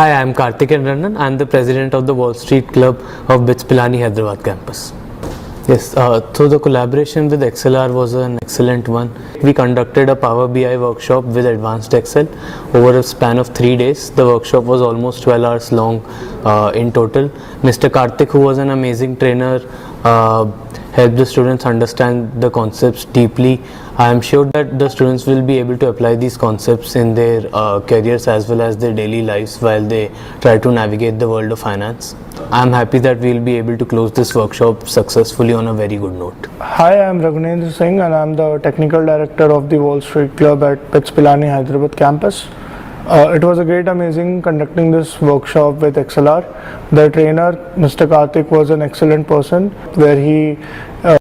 Hi, I am Karthik and Rannan. I am the president of the Wall Street Club of BITS Pilani Hyderabad campus. Yes, so the collaboration with XLR was an excellent one. We conducted a Power BI workshop with Advanced Excel over a span of 3 days. The workshop was almost 12 hours long in total. Mr. Karthik, who was an amazing trainer, helped the students understand the concepts deeply. I am sure that the students will be able to apply these concepts in their careers as well as their daily lives while they try to navigate the world of finance. I am happy that we will be able to close this workshop successfully on a very good note. Hi, I am Raghunendra Singh and I am the Technical Director of the Wall Street Club at BITS Pilani Hyderabad campus. It was a great amazing conducting this workshop with XLR. The trainer, Mr. Karthik, was an excellent person where he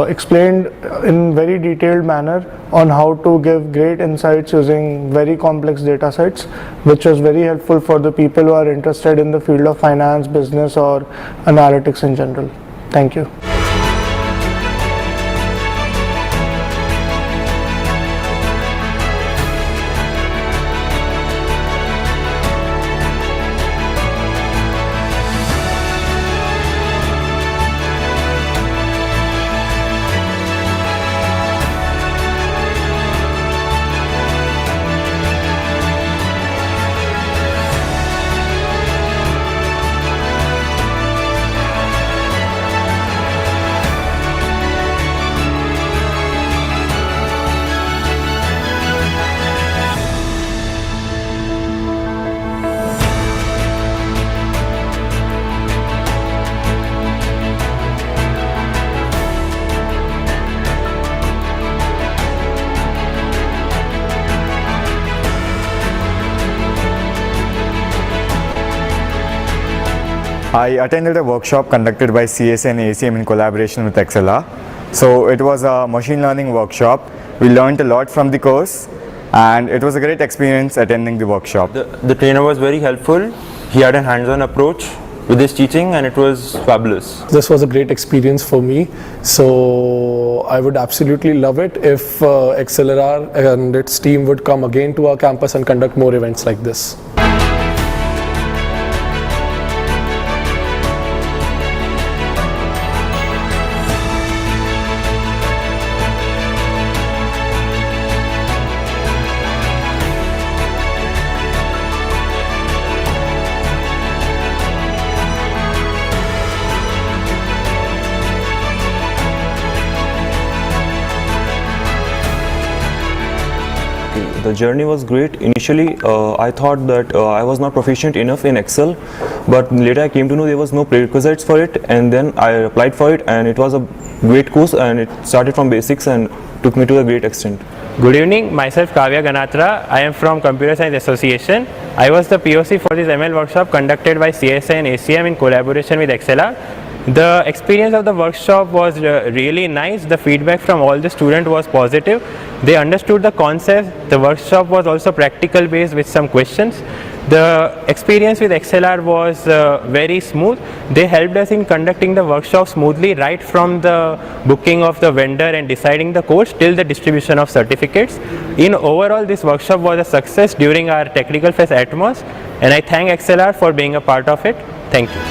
explained in very detailed manner on how to give great insights using very complex data sets, which was very helpful for the people who are interested in the field of finance, business or analytics in general. Thank you. I attended a workshop conducted by CSA and ACM in collaboration with XLR. So it was a machine learning workshop. We learned a lot from the course and it was a great experience attending the workshop. The trainer was very helpful. He had a hands-on approach with his teaching and it was fabulous. This was a great experience for me. So I would absolutely love it if XLR and its team would come again to our campus and conduct more events like this. The journey was great. Initially, I thought that I was not proficient enough in Excel, but later I came to know there was no prerequisites for it, and then I applied for it, and it was a great course, and it started from basics and took me to a great extent. Good evening, myself Kavya Ganatra. I am from Computer Science Association. I was the POC for this ML workshop conducted by CSA and ACM in collaboration with XLR. The experience of the workshop was really nice. The feedback from all the students was positive. They understood the concept. The workshop was also practical based with some questions. The experience with XLR was very smooth. They helped us in conducting the workshop smoothly right from the booking of the vendor and deciding the course till the distribution of certificates. In overall, this workshop was a success during our technical fest Atmos, and I thank XLR for being a part of it. Thank you.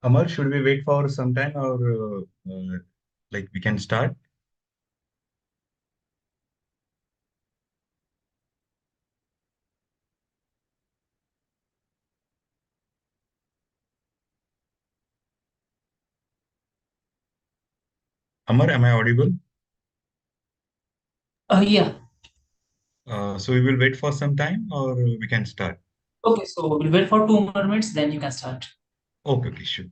Amar, should we wait for some time or like we can start? Amar, am I audible? Yeah. So we will wait for some time or we can start. Okay, so we'll wait for 2 more minutes, then you can start. Okay, okay, sure.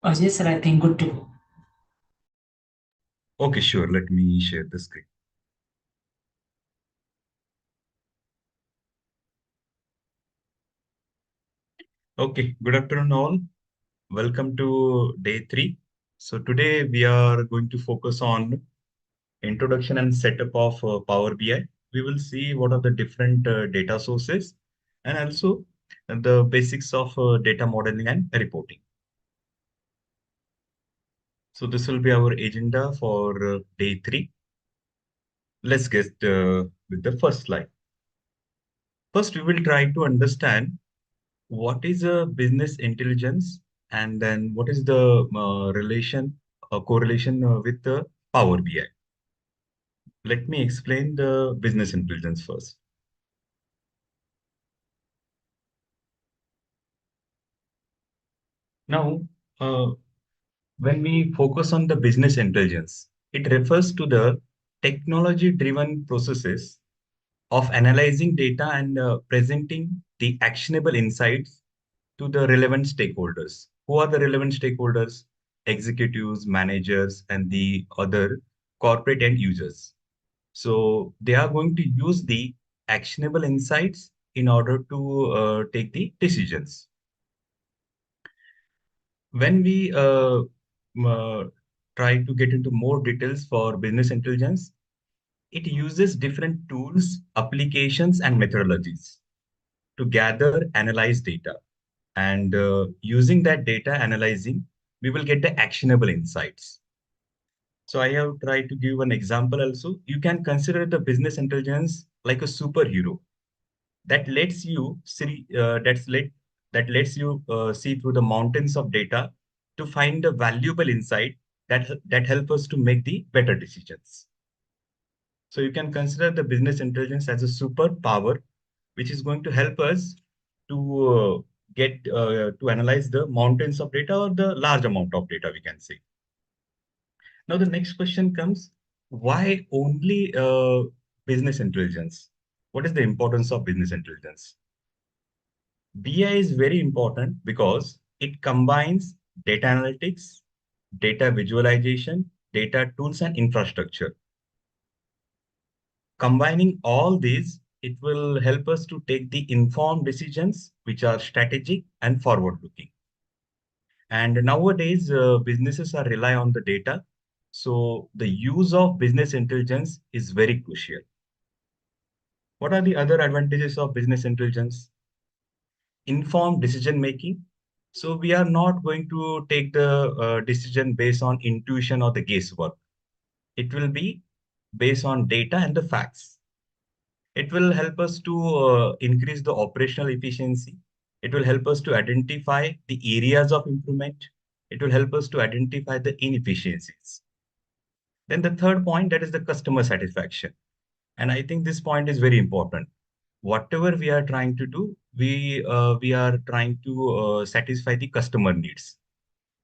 Yes, sir, I think good to go. Okay, sure. Let me share the screen. Okay, good afternoon all. Welcome to day 3. So today we are going to focus on introduction and setup of Power BI. We will see what are the different data sources and also the basics of data modeling and reporting. So this will be our agenda for day 3. Let's get with the first slide. First, we will try to understand what is a business intelligence and then what is the correlation with the Power BI. Let me explain the business intelligence first. Now, when we focus on the business intelligence, it refers to the technology-driven processes of analyzing data and presenting the actionable insights to the relevant stakeholders. Who are the relevant stakeholders? executives, managers, and the other corporate end users. So they are going to use the actionable insights in order to take the decisions. When we try to get into more details for business intelligence, it uses different tools, applications, and methodologies to gather, analyze data. And using that data analyzing, we will get the actionable insights. So I have tried to give an example also. You can consider the business intelligence like a superhero that lets you see that lets you see through the mountains of data to find a valuable insight that help us to make the better decisions. So you can consider the business intelligence as a superpower, which is going to help us to get to analyze the mountains of data or the large amount of data, we can say. Now the next question comes: why only business intelligence? What is the importance of business intelligence? BI is very important because it combines data analytics, data visualization, data tools, and infrastructure. Combining all these, it will help us to take the informed decisions which are strategic and forward-looking. And nowadays, businesses are rely on the data. So the use of business intelligence is very crucial. What are the other advantages of business intelligence? Informed decision making. So we are not going to take the decision based on intuition or the guesswork. It will be based on data and the facts. It will help us to increase the operational efficiency. It will help us to identify the areas of improvement. It will help us to identify the inefficiencies. Then the third point, that is the customer satisfaction. And I think this point is very important. Whatever we are trying to do, we are trying to satisfy the customer needs.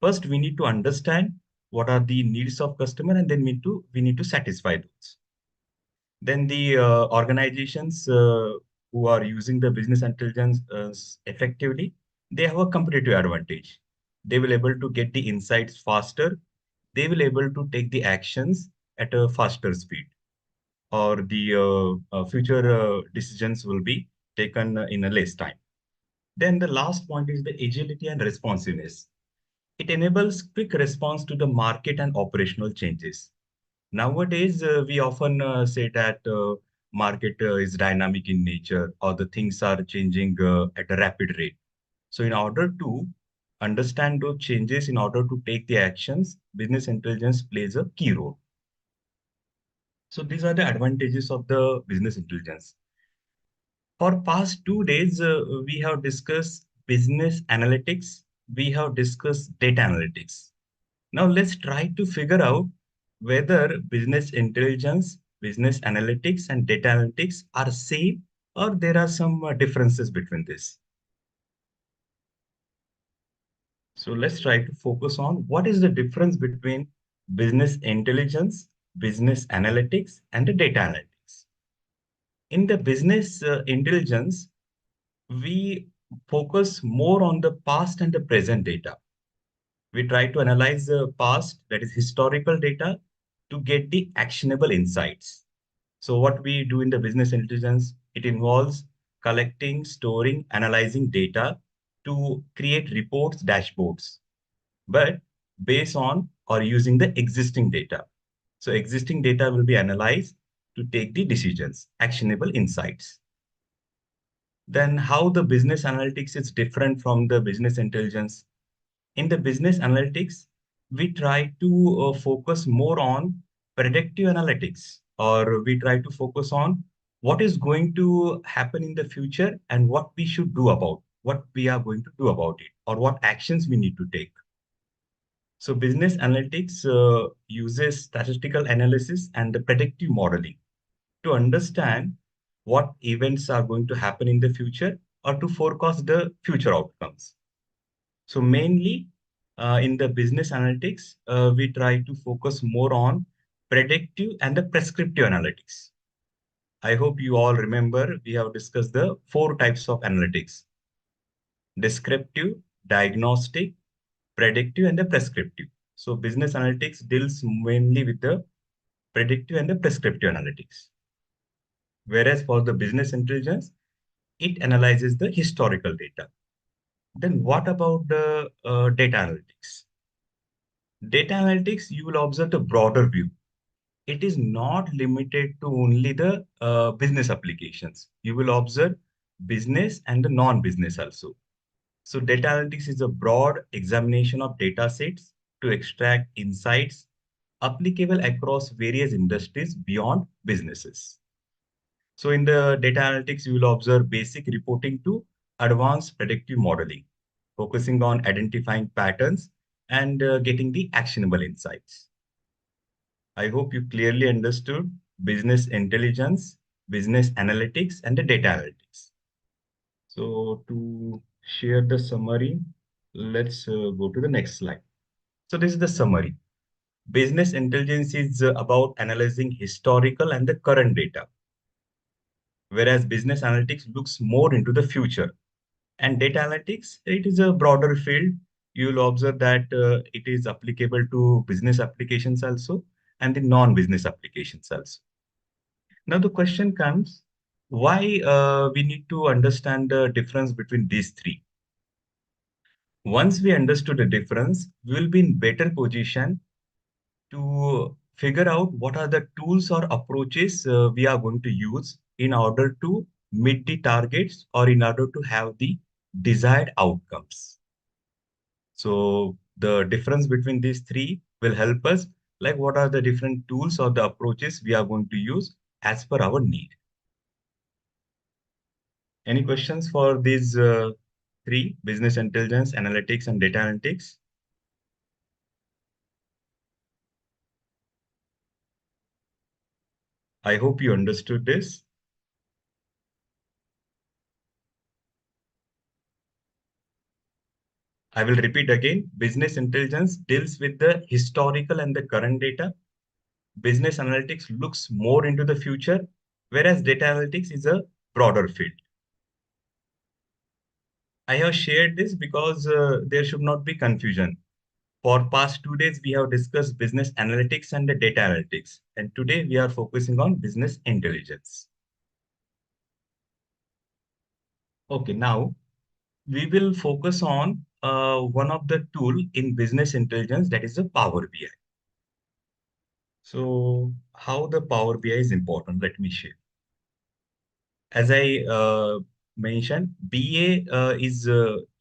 First, we need to understand what are the needs of customer, and then we need to satisfy those. Then the organizations who are using the business intelligence effectively, they have a competitive advantage. They will able to get the insights faster. They will able to take the actions at a faster speed, or the future decisions will be taken in a less time. Then the last point is the agility and responsiveness. It enables quick response to the market and operational changes. Nowadays, we often say that market is dynamic in nature, or the things are changing at a rapid rate. So in order to understand those changes, in order to take the actions, business intelligence plays a key role. So these are the advantages of the business intelligence. For past 2 days, we have discussed business analytics. We have discussed data analytics. Now let's try to figure out whether business intelligence, business analytics, and data analytics are same, or there are some differences between this. So let's try to focus on what is the difference between business intelligence, business analytics, and the data analytics. In the business intelligence, we focus more on the past and the present data. We try to analyze the past, that is historical data, to get the actionable insights. So what we do in the business intelligence, it involves collecting, storing, analyzing data to create reports, dashboards, but based on or using the existing data. So existing data will be analyzed to take the decisions, actionable insights. Then how the business analytics is different from the business intelligence. In the business analytics, we try to focus more on predictive analytics, or we try to focus on what is going to happen in the future and what we should do about what we are going to do about it, or what actions we need to take. So business analytics uses statistical analysis and the predictive modeling to understand what events are going to happen in the future, or to forecast the future outcomes. So mainly in the business analytics, we try to focus more on predictive and the prescriptive analytics. I hope you all remember we have discussed the 4 types of analytics: descriptive, diagnostic, predictive, and the prescriptive. So business analytics deals mainly with the predictive and the prescriptive analytics. Whereas for the business intelligence, it analyzes the historical data. Then what about the data analytics? Data analytics, you will observe the broader view. It is not limited to only the business applications. You will observe business and the non-business also. So data analytics is a broad examination of data sets to extract insights applicable across various industries beyond businesses. So in the data analytics, you will observe basic reporting to advanced predictive modeling, focusing on identifying patterns and getting the actionable insights. I hope you clearly understood business intelligence, business analytics, and the data analytics. So to share the summary, let's go to the next slide. So this is the summary. Business intelligence is about analyzing historical and the current data, whereas business analytics looks more into the future. And data analytics, it is a broader field. You will observe that it is applicable to business applications also and the non-business applications also. Now the question comes, why we need to understand the difference between these three? Once we understood the difference, we will be in better position to figure out what are the tools or approaches we are going to use in order to meet the targets or in order to have the desired outcomes. So the difference between these three will help us, like what are the different tools or the approaches we are going to use as per our need. Any questions for these three, business intelligence, analytics, and data analytics? I hope you understood this. I will repeat again. Business intelligence deals with the historical and the current data. Business analytics looks more into the future, whereas data analytics is a broader field. I have shared this because there should not be confusion. For past 2 days, we have discussed business analytics and the data analytics. And today we are focusing on business intelligence. Okay, now we will focus on one of the tool in business intelligence, that is the Power BI. So how the Power BI is important, let me share. As I mentioned, BA is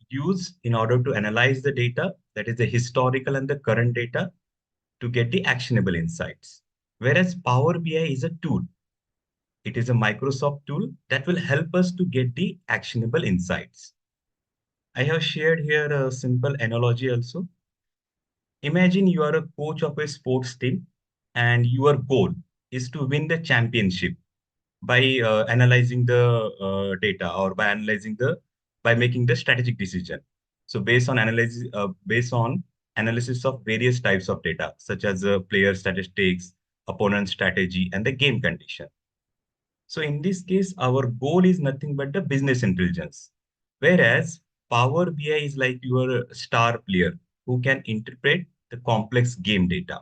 used in order to analyze the data, that is the historical and the current data, to get the actionable insights. Whereas Power BI is a tool. It is a Microsoft tool that will help us to get the actionable insights. I have shared here a simple analogy also. Imagine you are a coach of a sports team and your goal is to win the championship by analyzing the data or by making the strategic decision. So based on analysis of various types of data, such as player statistics, opponent strategy, and the game condition. So in this case, our goal is nothing but the business intelligence. Whereas Power BI is like your star player who can interpret the complex game data.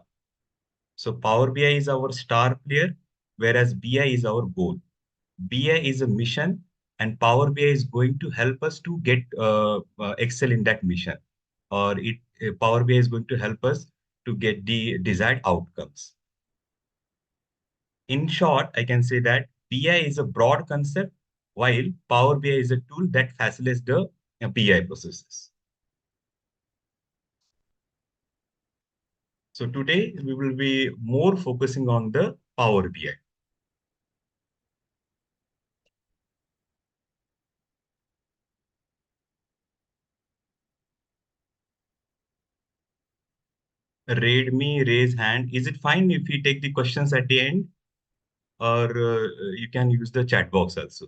So Power BI is our star player, whereas BI is our goal. BI is a mission, and Power BI is going to help us to get excel in that mission, or Power BI is going to help us to get the desired outcomes. In short, I can say that BI is a broad concept, while Power BI is a tool that facilitates the BI processes. So today we will be more focusing on the Power BI. Read me, raise hand. Is it fine if we take the questions at the end? Or you can use the chat box also.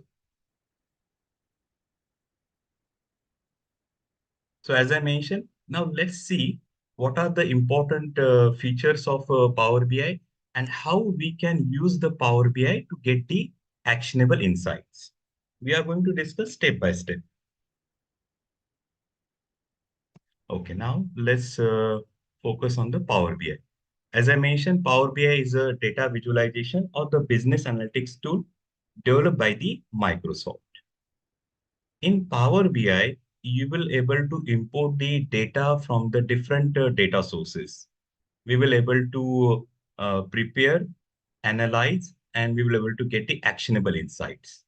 So as I mentioned, now let's see what are the important features of Power BI and how we can use the Power BI to get the actionable insights. We are going to discuss step by step. Okay, now let's focus on the Power BI. As I mentioned, Power BI is a data visualization or the business analytics tool developed by the Microsoft. In Power BI, you will able to import the data from the different data sources. We will able to prepare, analyze, and we will able to get the actionable insights.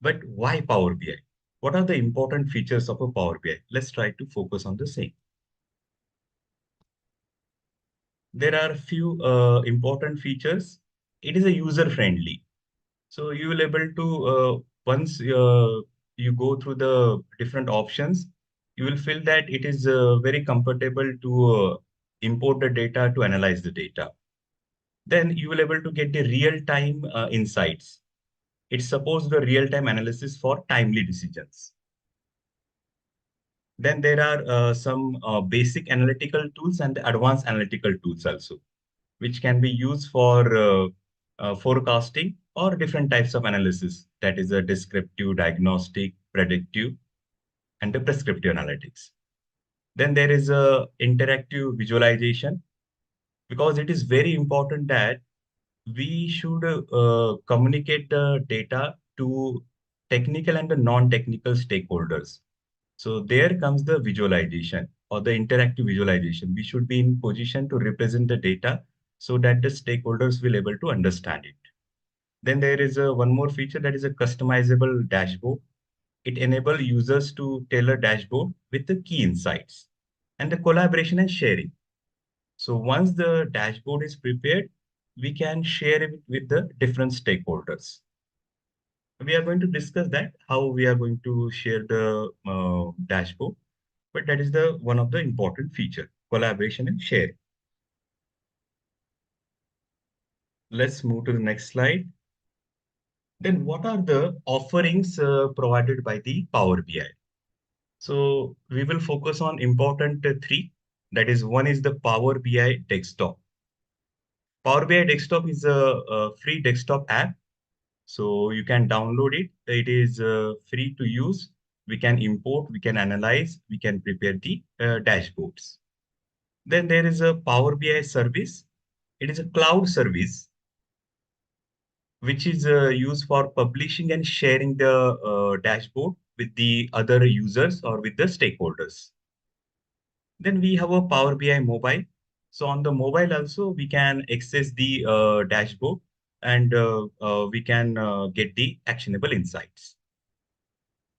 But why Power BI? What are the important features of a Power BI? Let's try to focus on the same. There are a few important features. It is a user friendly. So you will able to once you go through the different options, you will feel that it is very comfortable to import the data to analyze the data. Then you will able to get the real time insights. It supports the real time analysis for timely decisions. Then there are some basic analytical tools and advanced analytical tools also, which can be used for forecasting or different types of analysis. That is a descriptive, diagnostic, predictive, and the prescriptive analytics. Then there is a interactive visualization, because it is very important that we should communicate the data to technical and the non-technical stakeholders. So there comes the visualization or the interactive visualization. We should be in position to represent the data so that the stakeholders will able to understand it. Then there is one more feature, that is a customizable dashboard. It enables users to tailor dashboard with the key insights and the collaboration and sharing. So once the dashboard is prepared, we can share it with the different stakeholders. We are going to discuss that, how we are going to share the dashboard, but that is the one of the important feature, collaboration and sharing. Let's move to the next slide. Then what are the offerings provided by the Power BI? So we will focus on important three. That is, one is the Power BI desktop. Power BI desktop is a free desktop app. So you can download it. It is free to use. We can import, we can analyze, we can prepare the dashboards. Then there is a Power BI service. It is a cloud service which is used for publishing and sharing the dashboard with the other users or with the stakeholders. Then we have a Power BI mobile. So on the mobile also, we can access the dashboard and we can get the actionable insights.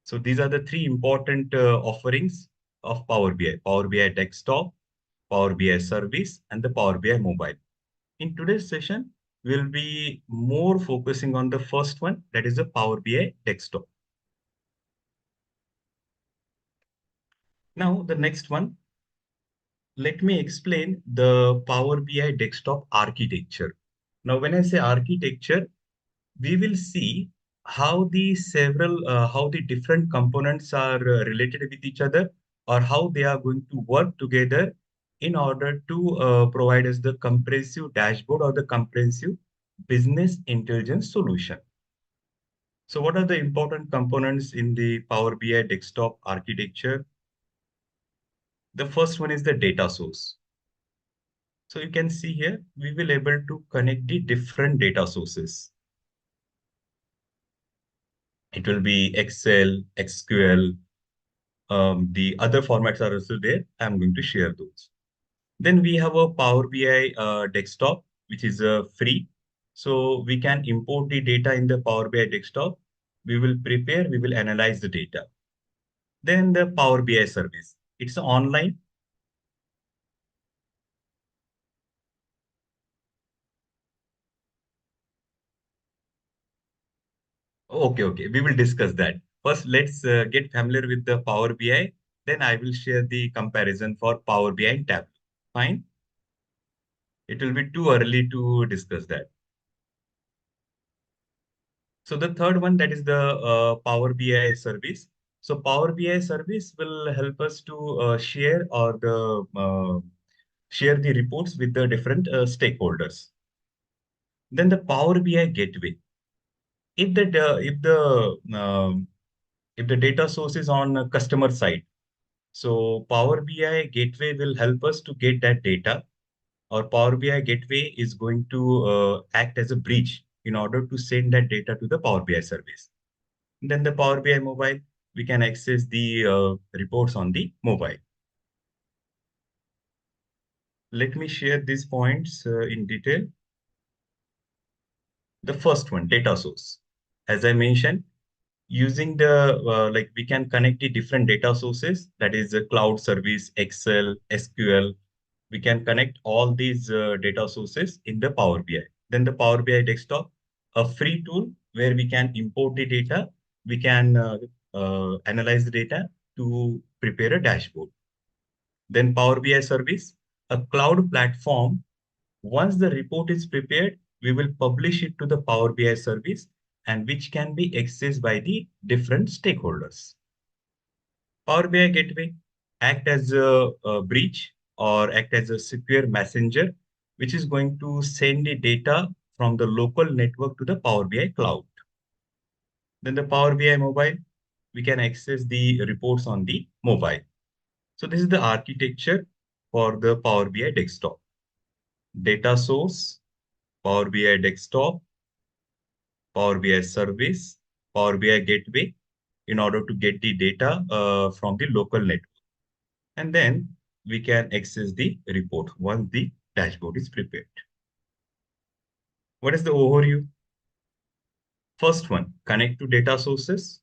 So these are the three important offerings of Power BI: Power BI desktop, Power BI service, and the Power BI mobile. In today's session, we'll be more focusing on the first one, that is the Power BI desktop. Now, the next one, let me explain the Power BI desktop architecture. Now, when I say architecture, we will see how how the different components are related with each other, or how they are going to work together in order to provide us the comprehensive dashboard or the comprehensive business intelligence solution. So what are the important components in the Power BI desktop architecture? The first one is the data source. So you can see here, we will able to connect the different data sources. It will be Excel, SQL, the other formats are also there. I'm going to share those. Then we have a Power BI desktop, which is free. So we can import the data in the Power BI desktop. We will prepare, we will analyze the data. Then the Power BI service. It's online. Okay. We will discuss that. First, let's get familiar with the Power BI. Then I will share the comparison for Power BI and Tableau. Fine. It will be too early to discuss that. So the third one, that is the Power BI service. So Power BI service will help us to share the reports with the different stakeholders. Then the Power BI gateway. If the if the data source is on a customer side, So Power BI Gateway will help us to get that data. Or Power BI Gateway is going to act as a bridge in order to send that data to the Power BI service. Then the Power BI mobile, we can access the reports on the mobile. Let me share these points in detail. The first one, data source. As I mentioned, using the, like we can connect the different data sources, that is a cloud service, Excel, SQL. We can connect all these data sources in the Power BI. Then the Power BI desktop, a free tool where we can import the data, we can analyze the data to prepare a dashboard. Then Power BI service, a cloud platform. Once the report is prepared, we will publish it to the Power BI service and which can be accessed by the different stakeholders. Power BI Gateway act as a bridge or act as a secure messenger, which is going to send the data from the local network to the Power BI cloud. Then the Power BI mobile, we can access the reports on the mobile. So this is the architecture for the Power BI desktop. Data source, Power BI desktop, Power BI service, Power BI gateway in order to get the data from the local network. And then we can access the report once the dashboard is prepared. What is the overview? First one, connect to data sources.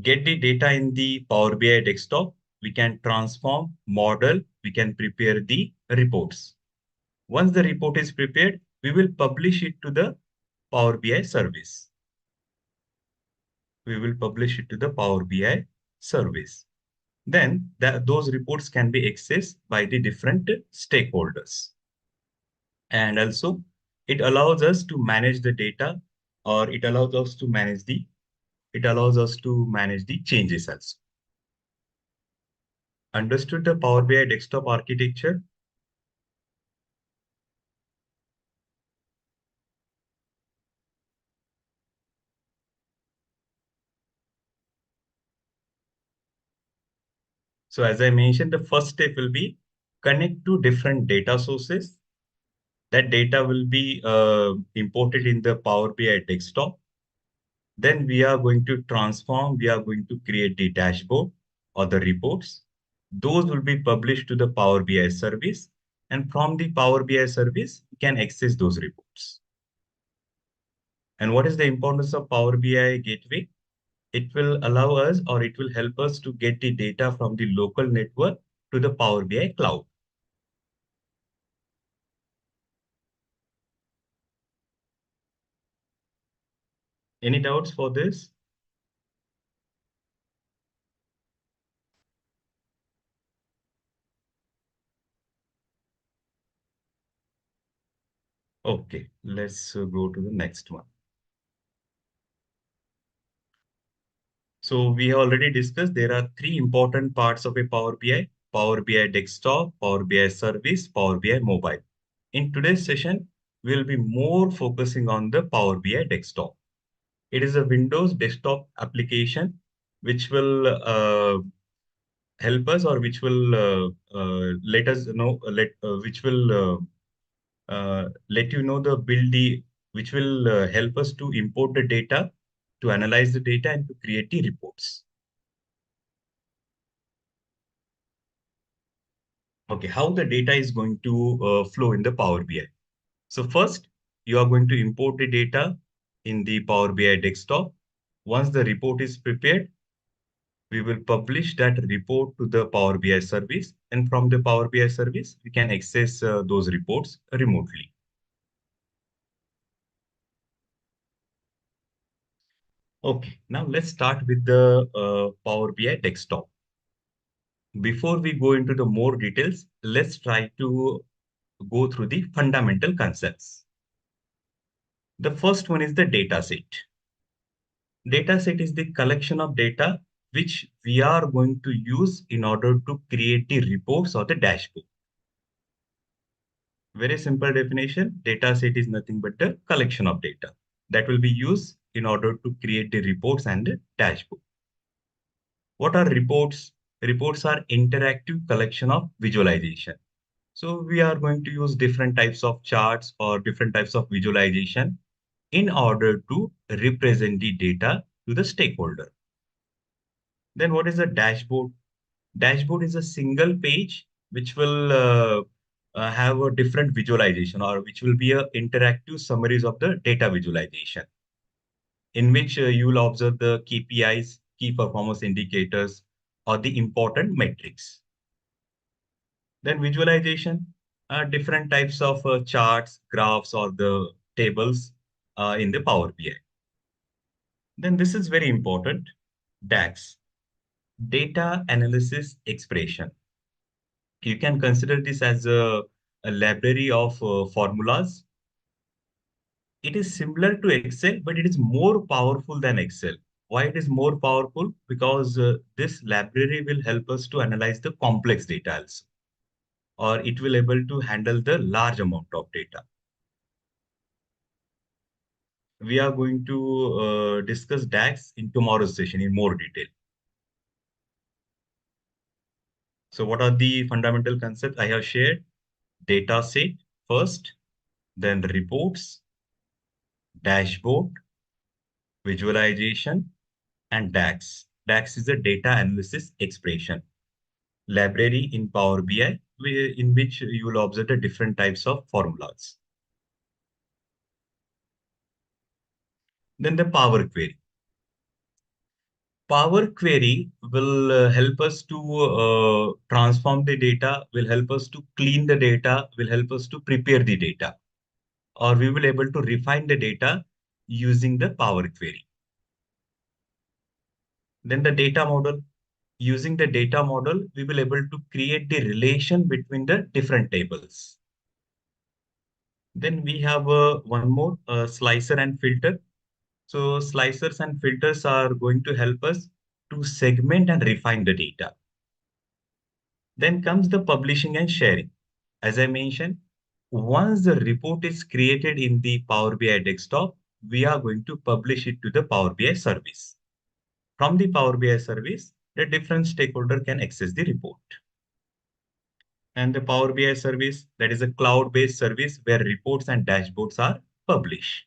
Get the data in the Power BI desktop. We can transform, model, we can prepare the reports. Once the report is prepared, we will publish it to the Power BI service. We will publish it to the Power BI service. Then those reports can be accessed by the different stakeholders. And also, it allows us to manage the data, or it allows us to manage the changes also. Understood the Power BI desktop architecture? So as I mentioned, the first step will be connect to different data sources. That data will be imported in the Power BI desktop. Then we are going to transform, we are going to create the dashboard or the reports. Those will be published to the Power BI service. And from the Power BI service, we can access those reports. And what is the importance of Power BI Gateway? It will allow us, or it will help us to get the data from the local network to the Power BI cloud. Any doubts for this? Okay, let's go to the next one. So we have already discussed there are three important parts of a Power BI: Power BI desktop, Power BI service, Power BI mobile. In today's session, we'll be more focusing on the Power BI desktop. It is a Windows desktop application which will help us, or which will let us know, which will let you know the build the, which will help us to import the data, to analyze the data, and to create the reports. Okay, how the data is going to flow in the Power BI. So first, you are going to import the data in the Power BI desktop. Once the report is prepared, we will publish that report to the Power BI service. And from the Power BI service, we can access those reports remotely. Okay, now let's start with the Power BI desktop. Before we go into the more details, let's try to go through the fundamental concepts. The first one is the data set. Data set is the collection of data which we are going to use in order to create the reports or the dashboard. Very simple definition, data set is nothing but the collection of data that will be used in order to create the reports and the dashboard. What are reports? Reports are interactive collection of visualization. So we are going to use different types of charts or different types of visualization in order to represent the data to the stakeholder. Then what is a dashboard? Dashboard is a single page which will have a different visualization, or which will be a interactive summaries of the data visualization, in which you will observe the KPIs, key performance indicators, or the important metrics. Then visualization, different types of charts, graphs, or the tables in the Power BI. Then this is very important, DAX, data analysis expression. You can consider this as a library of formulas. It is similar to Excel, but it is more powerful than Excel. Why it is more powerful? Because this library will help us to analyze the complex data also, or it will able to handle the large amount of data. We are going to discuss DAX in tomorrow's session in more detail. So what are the fundamental concepts I have shared? Data set first, then reports, dashboard, visualization, and DAX. DAX is a data analysis expression library in Power BI, in which you will observe the different types of formulas. Then the Power Query. Power Query will help us to transform the data, will help us to clean the data, will help us to prepare the data, or we will able to refine the data using the Power Query. Then the data model. Using the data model, we will able to create the relation between the different tables. Then we have one more, slicer and filter. So slicers and filters are going to help us to segment and refine the data. Then comes the publishing and sharing. As I mentioned, once the report is created in the Power BI desktop, we are going to publish it to the Power BI service. From the Power BI service, the different stakeholder can access the report. And the Power BI service, that is a cloud-based service where reports and dashboards are published.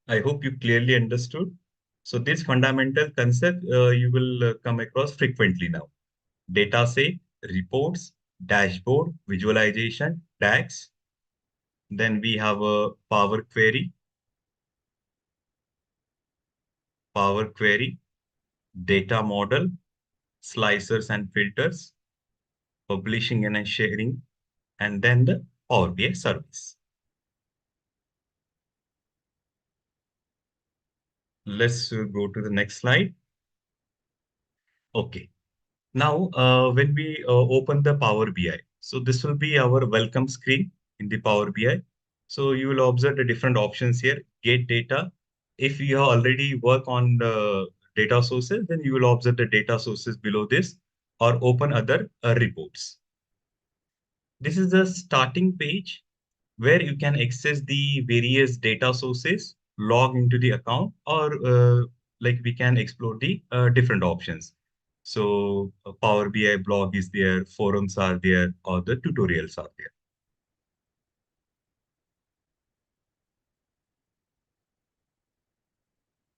I hope you clearly understood. So this fundamental concept you will come across frequently now. Data set, reports, dashboard, visualization, DAX. Then we have a Power Query, data model, slicers and filters, publishing and sharing, and then the Power BI service. Let's go to the next slide. Okay. Now, when we open the Power BI, so this will be our welcome screen in the Power BI. So you will observe the different options here. Get data. If you have already work on the data sources, then you will observe the data sources below this, or open other reports. This is the starting page where you can access the various data sources, log into the account, or like we can explore the different options. So Power BI blog is there, forums are there, or the tutorials are there.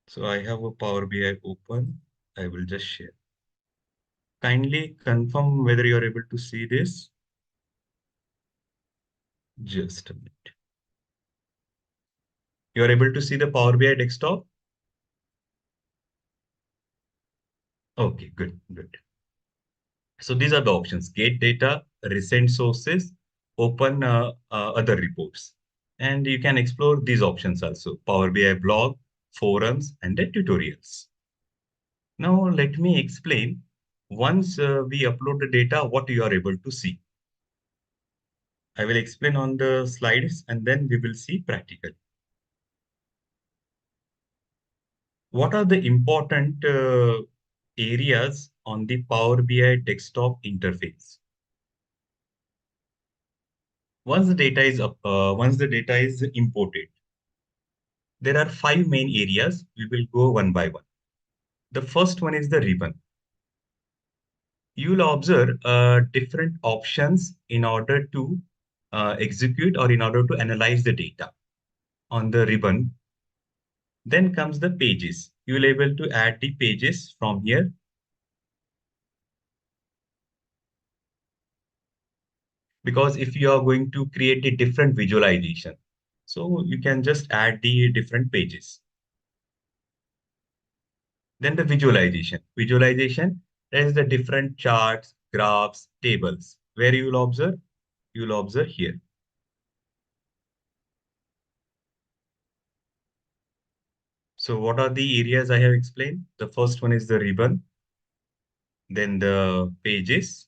So I have a Power BI open. I will just share. Kindly confirm whether you are able to see this. Just a minute. You are able to see the Power BI desktop? Okay, good, good. So these are the options: get data, recent sources, open other reports. And you can explore these options also: Power BI blog, forums, and the tutorials. Now let me explain. Once we upload the data, what you are able to see. I will explain on the slides, and then we will see practically. What are the important areas on the Power BI desktop interface? Once the data is imported, There are 5 main areas. We will go one by one. The first one is the ribbon. You will observe different options in order to execute or in order to analyze the data on the ribbon. Then comes the pages. You will able to add the pages from here. Because if you are going to create a different visualization, so you can just add the different pages. Then the visualization. Visualization is the different charts, graphs, tables. Where you will observe? You will observe here. So what are the areas I have explained? The first one is the ribbon, then the pages,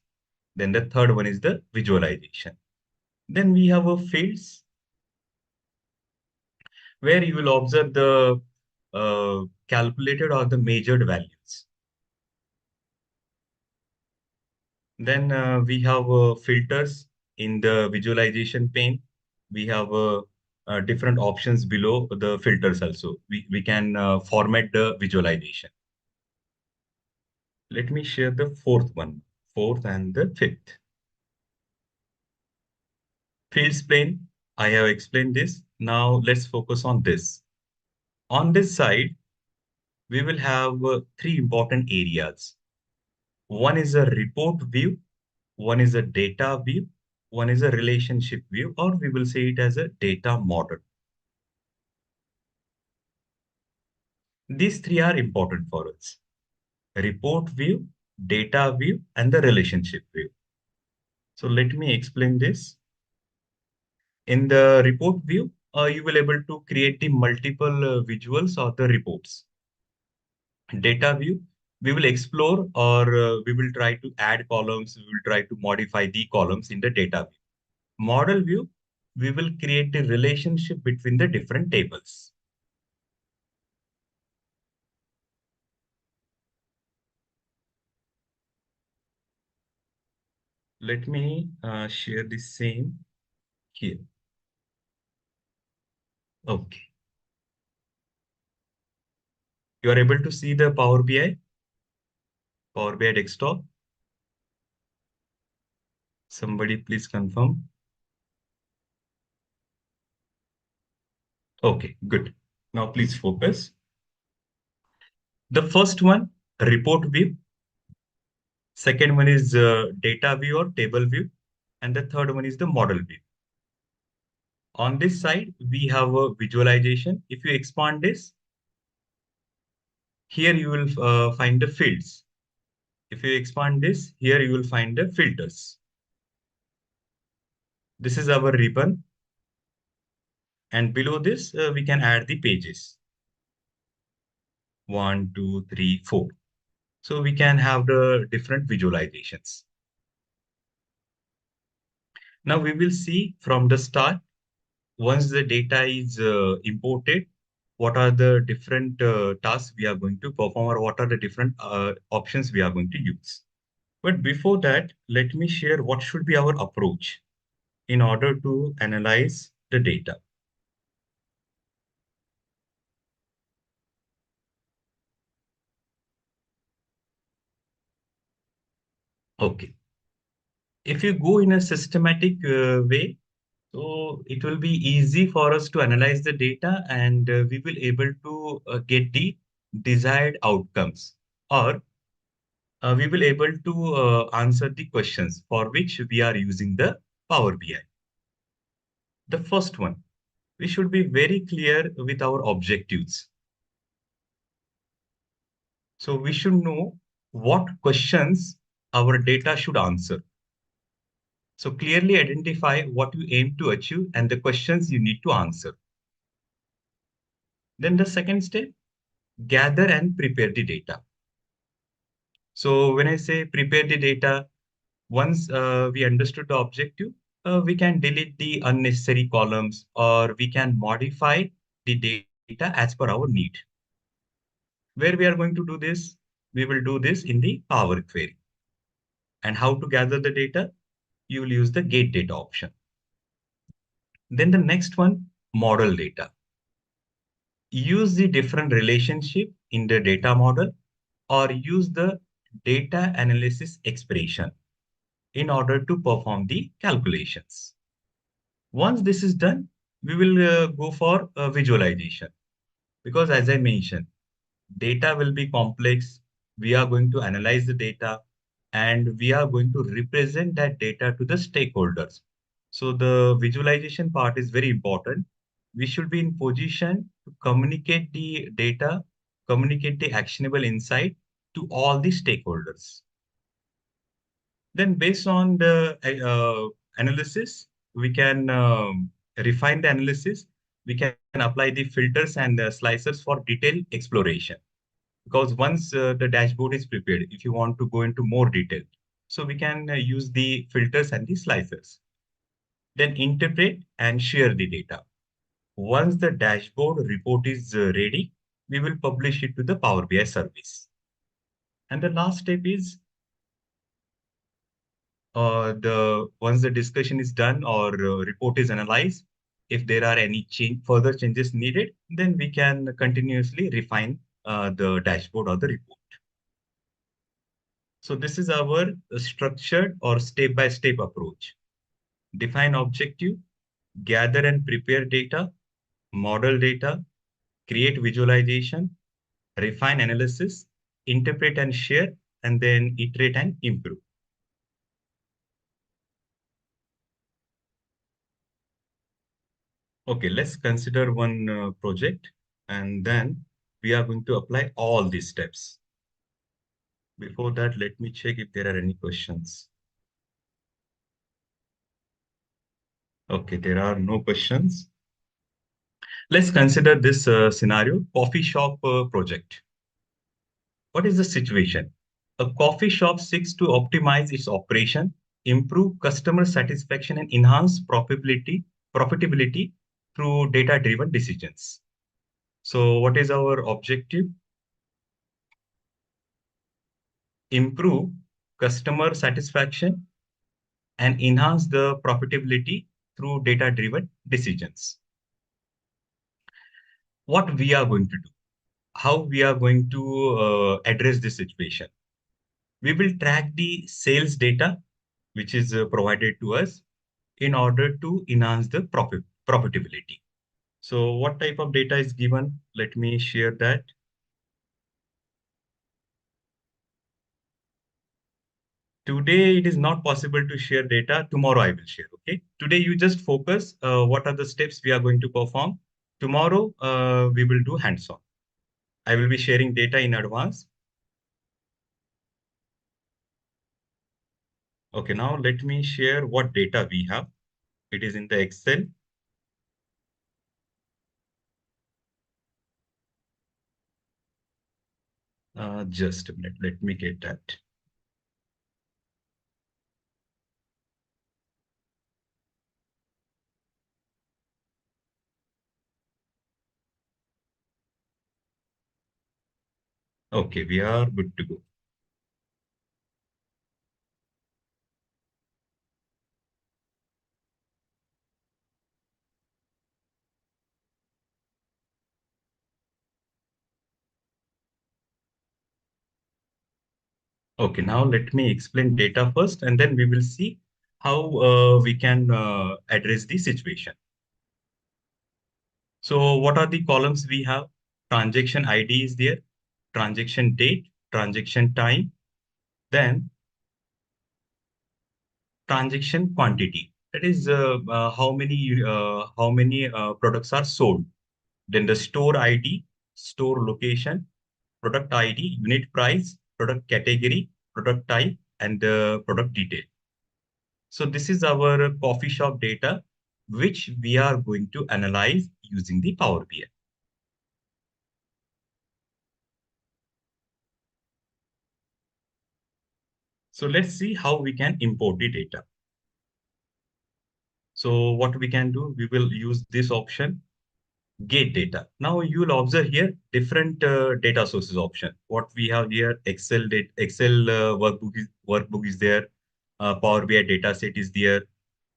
then the third one is the visualization. Then we have a fields where you will observe the calculated or the measured values. Then we have filters in the visualization pane. We have different options below the filters also. We can format the visualization. Let me share the fourth and the fifth. Fields plane, I have explained this. Now let's focus on this. On this side, we will have three important areas. One is a report view, one is a data view, one is a relationship view, or we will say it as a data model. These three are important for us. Report view, data view, and the relationship view. So let me explain this. In the report view, you will able to create the multiple visuals or the reports. Data view, we will explore or we will try to add columns, we will try to modify the columns in the data view. Model view, we will create the relationship between the different tables. Let me share the same here. Okay. You are able to see the Power BI desktop. Somebody please confirm. Okay, good. Now please focus. The first one, report view. Second one is data view or table view. And the third one is the model view. On this side, we have a visualization. If you expand this, here you will find the fields. If you expand this, here you will find the filters. This is our ribbon. And below this, we can add the pages. 1, 2, 3, 4. So we can have the different visualizations. Now we will see from the start, once the data is imported, what are the different tasks we are going to perform or what are the different options we are going to use. But before that, let me share what should be our approach in order to analyze the data. Okay. If you go in a systematic way, so it will be easy for us to analyze the data and we will able to get the desired outcomes or we will able to answer the questions for which we are using the Power BI. The first one, we should be very clear with our objectives. So we should know what questions our data should answer. So clearly identify what you aim to achieve and the questions you need to answer. Then the second step, gather and prepare the data. So when I say prepare the data, once we understood the objective, we can delete the unnecessary columns or we can modify the data as per our need. Where we are going to do this? We will do this in the Power Query. And how to gather the data? You will use the Get Data option. Then the next one, model data. use the different relationship in the data model, or use the data analysis expression in order to perform the calculations. Once this is done, we will go for visualization, because as I mentioned, data will be complex. We are going to analyze the data, and we are going to represent that data to the stakeholders. So the visualization part is very important. We should be in position to communicate the data, communicate the actionable insight to all the stakeholders. Then based on the analysis, we can refine the analysis. We can apply the filters and the slicers for detailed exploration. Because once the dashboard is prepared, if you want to go into more detail, so we can use the filters and the slicers. Then interpret and share the data. Once the dashboard report is ready, we will publish it to the Power BI service. And the last step is the once the discussion is done or report is analyzed, if there are any further changes needed, then we can continuously refine the dashboard or the report. So this is our structured or step-by-step approach. Define objective, gather and prepare data, model data, create visualization, refine analysis, interpret and share, and then iterate and improve. Okay, let's consider one project, and then we are going to apply all these steps. Before that, let me check if there are any questions. Okay, there are no questions. Let's consider this scenario, coffee shop project. What is the situation? A coffee shop seeks to optimize its operation, improve customer satisfaction, and enhance profitability through data-driven decisions. So what is our objective? Improve customer satisfaction and enhance the profitability through data-driven decisions. What we are going to do? How we are going to address this situation? We will track the sales data, which is provided to us in order to enhance the profitability. So what type of data is given? Let me share that. Today, it is not possible to share data. Tomorrow, I will share. Okay. Today, you just focus what are the steps we are going to perform. Tomorrow, we will do hands-on. I will be sharing data in advance. Okay, now let me share what data we have. It is in the Excel. Just a minute, let me get that. Okay, we are good to go. Okay, now let me explain data first, and then we will see how we can address the situation. So what are the columns we have? Transaction ID is there, transaction date, transaction time, then transaction quantity. That is how many products are sold. Then the store ID, store location, product ID, unit price, product category, product type, and the product detail. So this is our coffee shop data, which we are going to analyze using the Power BI. So let's see how we can import the data. So what we can do, we will use this option, get data. Now you will observe here different data sources option. What we have here, Excel workbook is there, Power BI data set is there,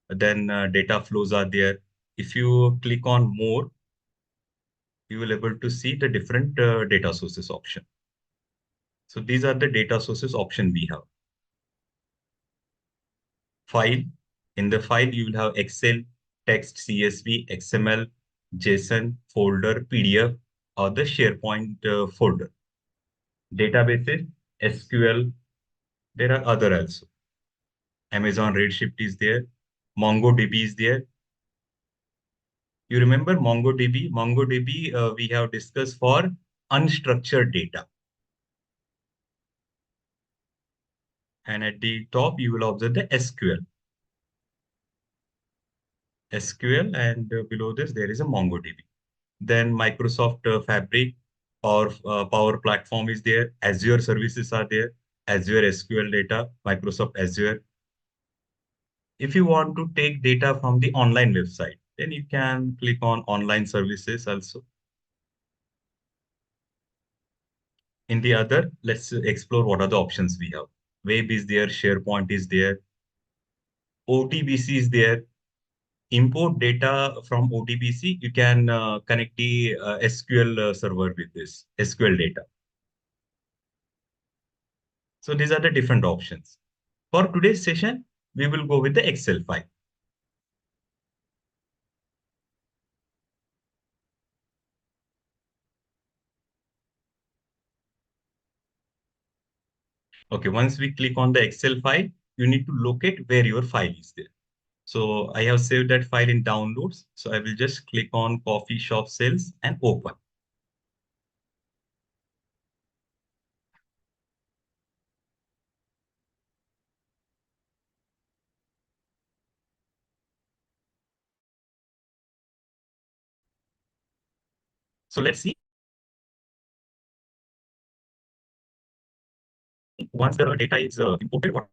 then data flows are there. If you click on more, you will able to see the different data sources option. So these are the data sources option we have. File. In the file, you will have Excel, text, CSV, XML, JSON, folder, PDF, or the SharePoint folder. Databases, SQL, there are other also. Amazon Redshift is there. MongoDB is there. You remember MongoDB? MongoDB we have discussed for unstructured data. And at the top, you will observe the SQL. SQL and below this, there is a MongoDB. Then Microsoft Fabric or Power Platform is there. Azure services are there. Azure SQL data, Microsoft Azure. If you want to take data from the online website, then you can click on online services also. In the other, let's explore what are the options we have. Web is there, SharePoint is there, OTBC is there. Import data from OTBC, you can connect the SQL server with this SQL data. So these are the different options. For today's session, we will go with the Excel file. Okay, once we click on the Excel file, you need to locate where your file is there. So I have saved that file in downloads. So I will just click on coffee shop sales and open. So let's see. Once the data is imported, what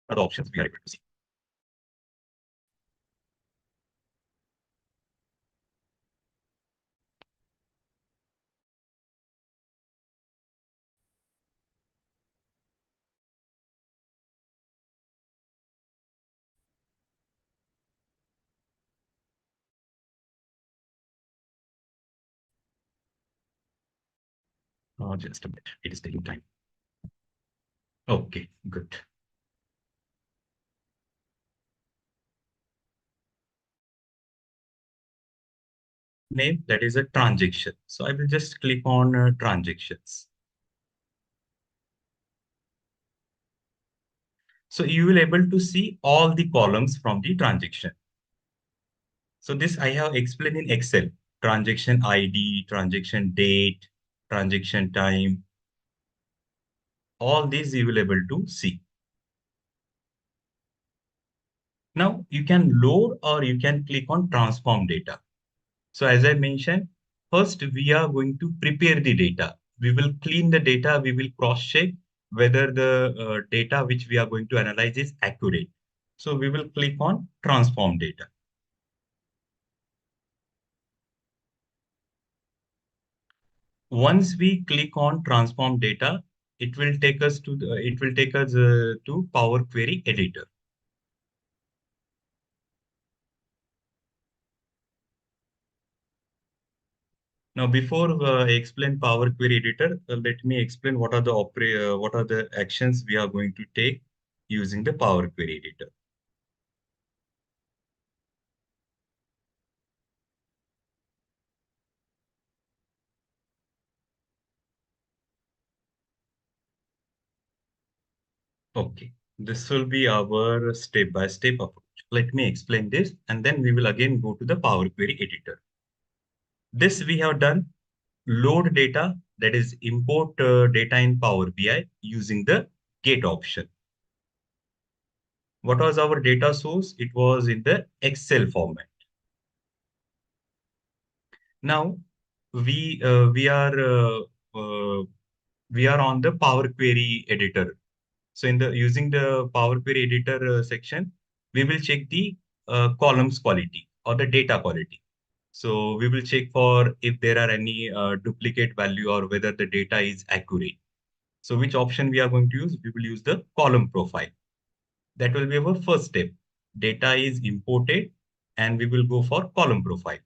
are the options we are able to see? Just a minute. It is taking time. Okay, good. Name, that is a transaction. So I will just click on transactions. So you will able to see all the columns from the transaction. So this I have explained in Excel. Transaction ID, transaction date, transaction time. All these you will able to see. Now you can load or you can click on transform data. So as I mentioned, first we are going to prepare the data. We will clean the data. We will cross-check whether the data which we are going to analyze is accurate. So we will click on transform data. Once we click on transform data, it will take us to to Power Query Editor. Now, before I explain Power Query Editor, let me explain what are the actions we are going to take using the Power Query Editor. Okay, this will be our step-by-step approach. Let me explain this, and then we will again go to the Power Query Editor. This we have done. Load data, that is import data in Power BI using the get option. What was our data source? It was in the Excel format. Now we uh, we are uh, uh, we are on the Power Query Editor. So in the using the Power Query Editor section, we will check the columns quality or the data quality. So we will check for if there are any duplicate value or whether the data is accurate. So which option we are going to use? We will use the column profile. That will be our first step. Data is imported and we will go for column profile.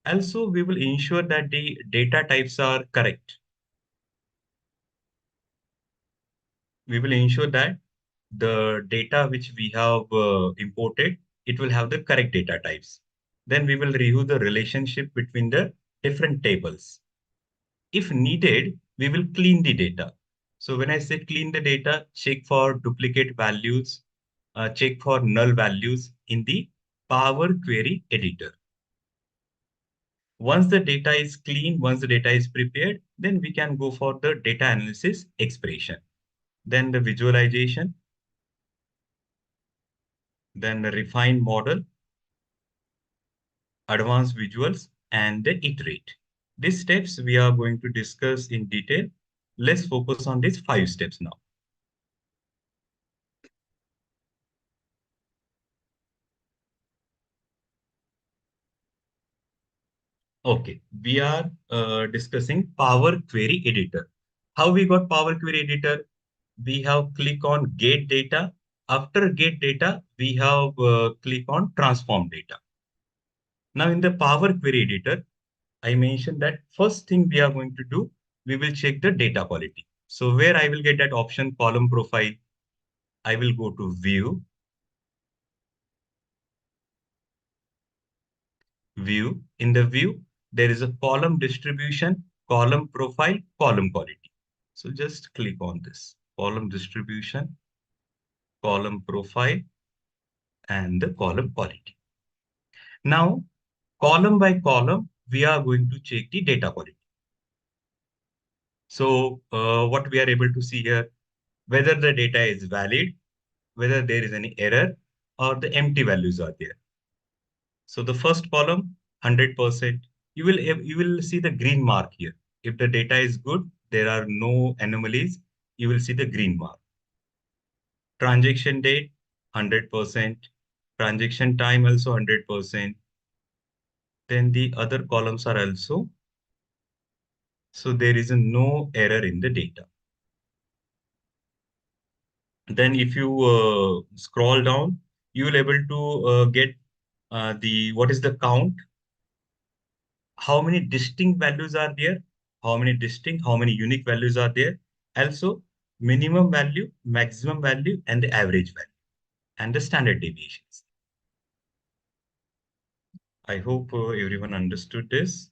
Also, we will ensure that the data types are correct. We will ensure that the data which we have imported, it will have the correct data types. Then we will review the relationship between the different tables. If needed, we will clean the data. So when I say clean the data, check for duplicate values, check for null values in the Power Query editor. Once the data is clean, once the data is prepared, then we can go for the data analysis expression. Then the visualization, then the refined model, advanced visuals, and the iterate. These steps we are going to discuss in detail. Let's focus on these 5 steps now. Okay, we are discussing Power Query Editor. How we got Power Query Editor? We have click on Get Data. After Get Data, we have click on Transform Data. Now in the Power Query Editor, I mentioned that first thing we are going to do, we will check the data quality. So where I will get that option column profile, I will go to View, View. In the View, there is a column distribution, column profile, column quality. So just click on this column distribution, column profile, and the column quality. Now, column by column, we are going to check the data quality. So what we are able to see here, whether the data is valid, whether there is any error, or the empty values are there. So the first column, 100%, you will see the green mark here. If the data is good, there are no anomalies, you will see the green mark. Transaction date, 100%. Transaction time also 100%. Then the other columns are also, so there is no error in the data. Then if you scroll down, you will able to get the what is the count, how many distinct values are there, how many unique values are there, also minimum value, maximum value, and the average value, and the standard deviations. I hope everyone understood this.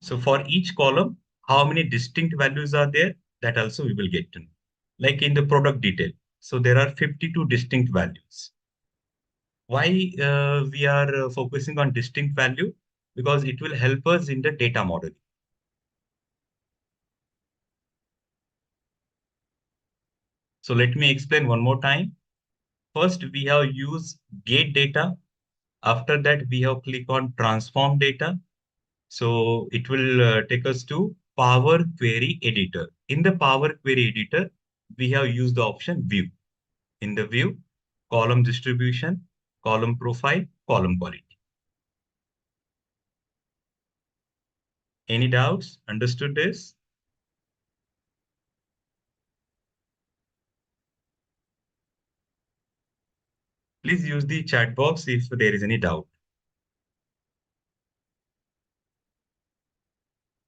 So for each column, how many distinct values are there, that also we will get to know. Like in the product detail, so there are 52 distinct values. Why we are focusing on distinct value? Because it will help us in the data modeling. So let me explain one more time. First, we have used get data. After that, we have click on transform data. So it will take us to Power Query Editor. In the Power Query Editor, we have used the option View. In the View, column distribution, column profile, column quality. Any doubts? Understood this? Please use the chat box if there is any doubt.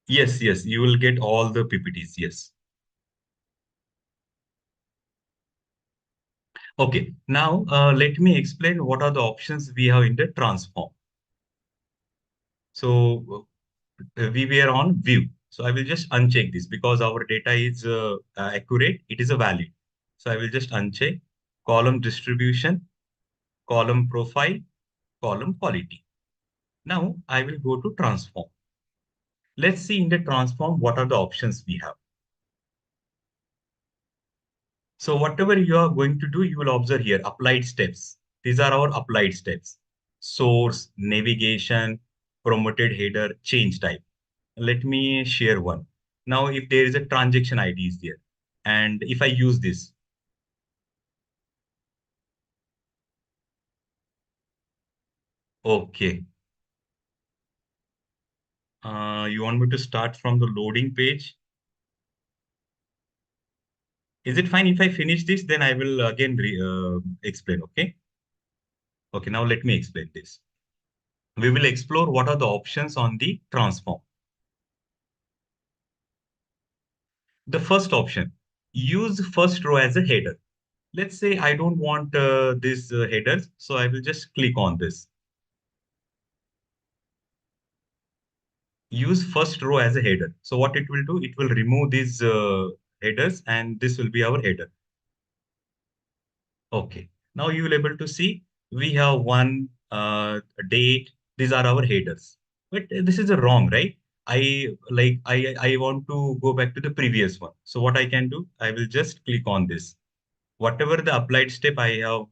Yes, yes, you will get all the PPTs. Yes. Okay, now let me explain what are the options we have in the transform. So we were on view. So I will just uncheck this because our data is accurate. It is a valid. So I will just uncheck column distribution, column profile, column quality. Now I will go to transform. Let's see in the transform what are the options we have. So whatever you are going to do, you will observe here applied steps. These are our applied steps. Source, navigation, promoted header, change type. Let me share one. Now, if there is a transaction ID is there, and if I use this, okay. You want me to start from the loading page? Is it fine if I finish this? Then I will again explain, okay? Okay, now let me explain this. We will explore what are the options on the transform. The first option, use first row as a header. Let's say I don't want this headers, so I will just click on this. Use first row as a header. So what it will do, it will remove these headers and this will be our header. Okay, now you will able to see we have one date. These are our headers, but this is a wrong, right? I want to go back to the previous one. So what I can do, I will just click on this. Whatever the applied step I have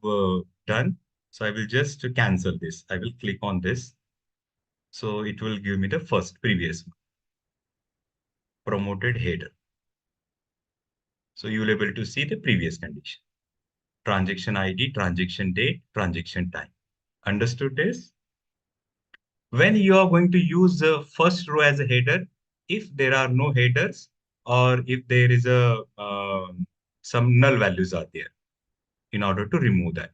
done, so I will just cancel this. I will click on this. So it will give me the first previous one, promoted header. So you will able to see the previous condition. Transaction ID, transaction date, transaction time. Understood this? When you are going to use the first row as a header, if there are no headers or if there is a some null values are there in order to remove that.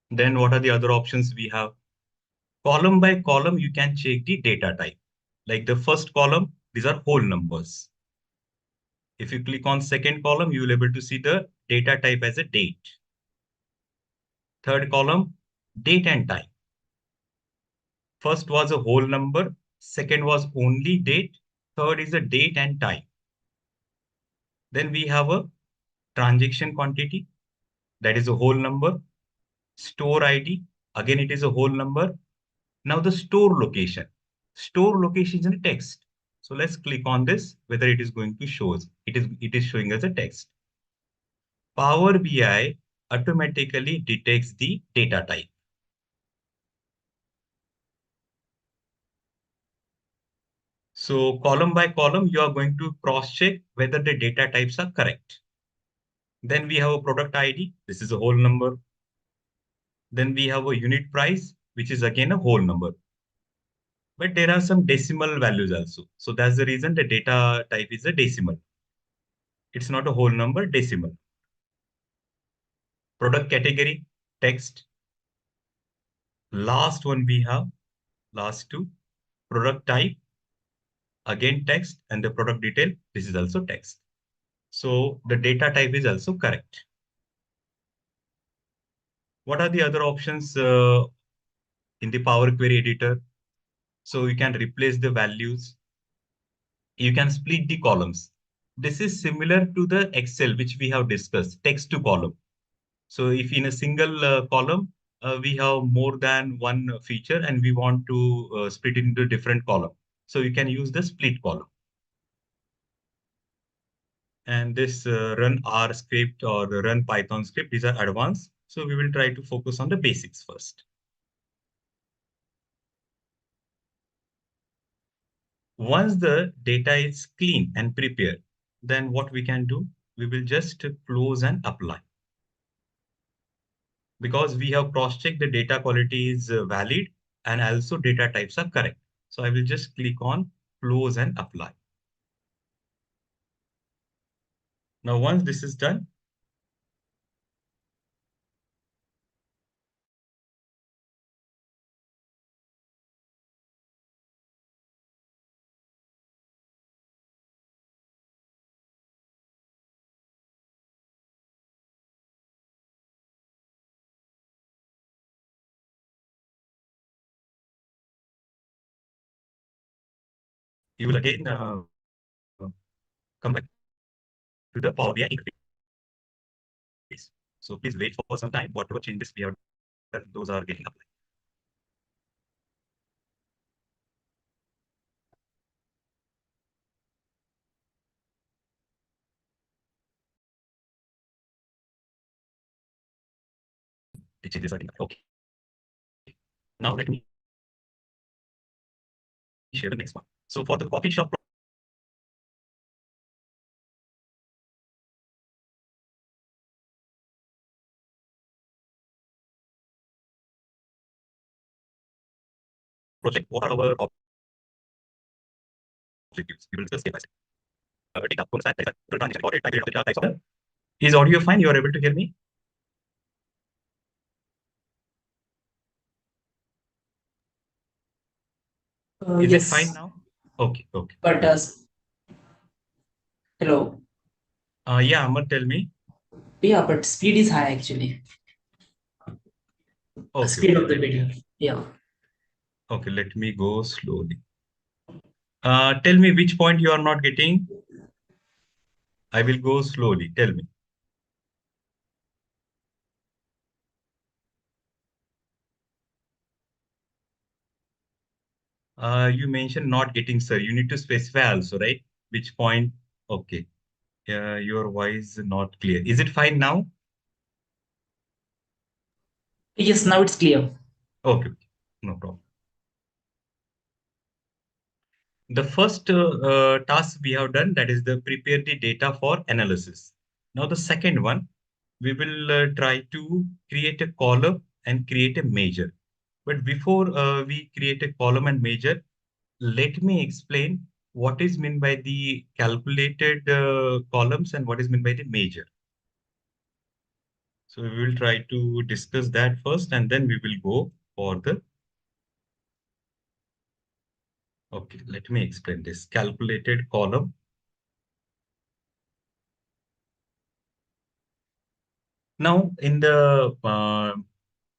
Then what are the other options we have? Column by column, you can check the data type. Like the first column, these are whole numbers. If you click on second column, you will able to see the data type as a date. Third column, date and time. First was a whole number. Second was only date. Third is a date and time. Then we have a transaction quantity. That is a whole number. Store ID. Again, it is a whole number. Now the store location. Store location is in text. So let's click on this, whether it is going to show us. It is showing as a text. Power BI automatically detects the data type. So column by column, you are going to cross-check whether the data types are correct. Then we have a product ID. This is a whole number. Then we have a unit price, which is again a whole number. But there are some decimal values also. So that's the reason the data type is a decimal. It's not a whole number, decimal. Product category, text. Last one we have, last two. Product type, again text, and the product detail, this is also text. So the data type is also correct. What are the other options in the Power Query editor? So you can replace the values. You can split the columns. This is similar to the Excel, which we have discussed, text to column. So if in a single column, we have more than one feature and we want to split it into different column. So you can use the split column. And this run R script or the run Python script, these are advanced. So we will try to focus on the basics first. Once the data is clean and prepared, then what we can do, we will just close and apply. Because we have cross-checked the data quality is valid and also data types are correct. So I will just click on close and apply. Now, once this is done, you will again come back to the Power BI interface. So please wait for some time. Whatever changes we have done, those are getting applied. The changes are being applied. Okay. Now let me share the next one. So for the coffee shop project, what are our objectives? We will discuss step by step. Is audio fine? You are able to hear me? Is it Yes, fine now? Okay, okay, but good. hello. Yeah, Amar, tell me. Yeah, but speed is high actually. Okay, Speed okay, of the video. Yeah. okay. Let me go slowly. Tell me which point you are not getting. I will go slowly. Tell me. You mentioned not getting, sir. You need to specify also, right? Which point? Okay. Your voice is not clear. Is it fine now? Yes, now it's clear. Okay, okay. No problem. The first task we have done, that is the prepare the data for analysis. Now the second one, we will try to create a column and create a measure. But before we create a column and measure, let me explain what is meant by the calculated columns and what is meant by the measure. So we will try to discuss that first and then we will go for the, okay, let me explain this calculated column. Now in the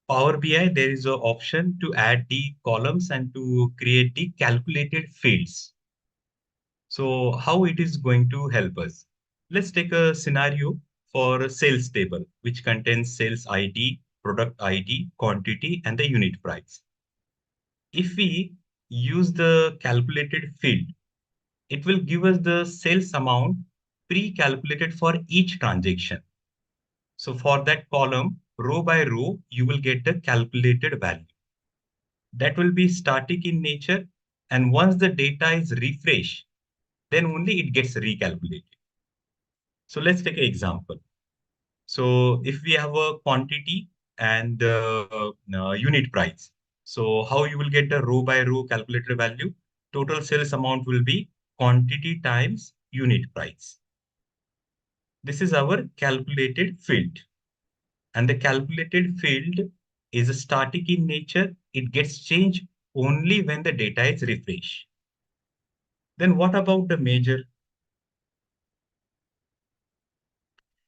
Power BI, there is an option to add the columns and to create the calculated fields. So how it is going to help us? Let's take a scenario for a sales table, which contains sales ID, product ID, quantity, and the unit price. If we use the calculated field, it will give us the sales amount pre-calculated for each transaction. So for that column, row by row, you will get the calculated value. That will be static in nature. And once the data is refreshed, then only it gets recalculated. So let's take an example. So if we have a quantity and unit price, so how you will get the row by row calculated value? Total sales amount will be quantity times unit price. This is our calculated field. And the calculated field is static in nature. It gets changed only when the data is refreshed. Then what about the measure?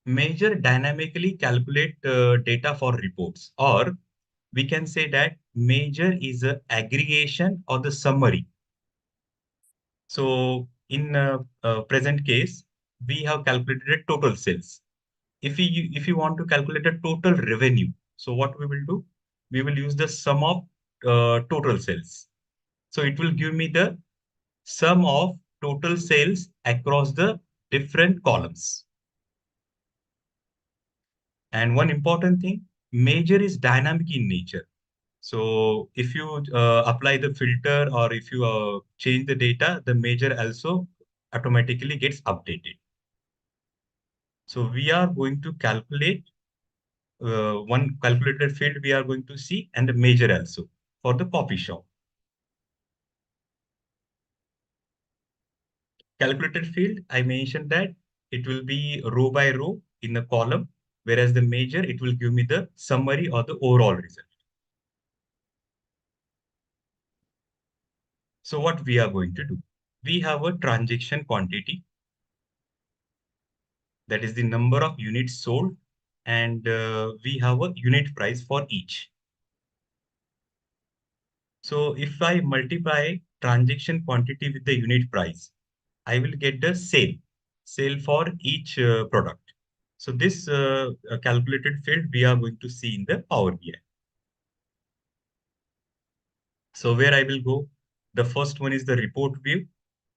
Measure dynamically calculate data for reports, or we can say that measure is a aggregation or the summary. So in present case, we have calculated total sales. If you want to calculate a total revenue, so what we will do? We will use the sum of total sales. So it will give me the sum of total sales across the different columns. And one important thing, measure is dynamic in nature. So if you apply the filter or if you change the data, the measure also automatically gets updated. So we are going to calculate one calculated field we are going to see and the measure also for the coffee shop. Calculated field, I mentioned that it will be row by row in the column, whereas the measure, it will give me the summary or the overall result. So what we are going to do? We have a transaction quantity, that is the number of units sold, and we have a unit price for each. So if I multiply transaction quantity with the unit price, I will get the sale for each product. So this calculated field we are going to see in the Power BI. So where I will go, the first one is the report view,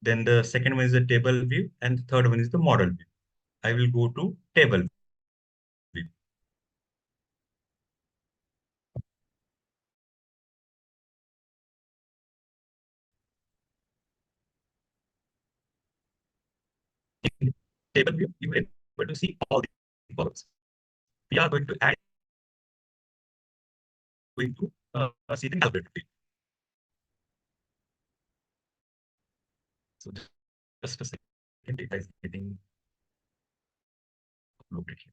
then the second one is the table view, and the third one is the model view. I will go to table view. Table view, you will be able to see all the columns. We are going to add, going to see the calculated field. So just a second, data is getting uploaded here.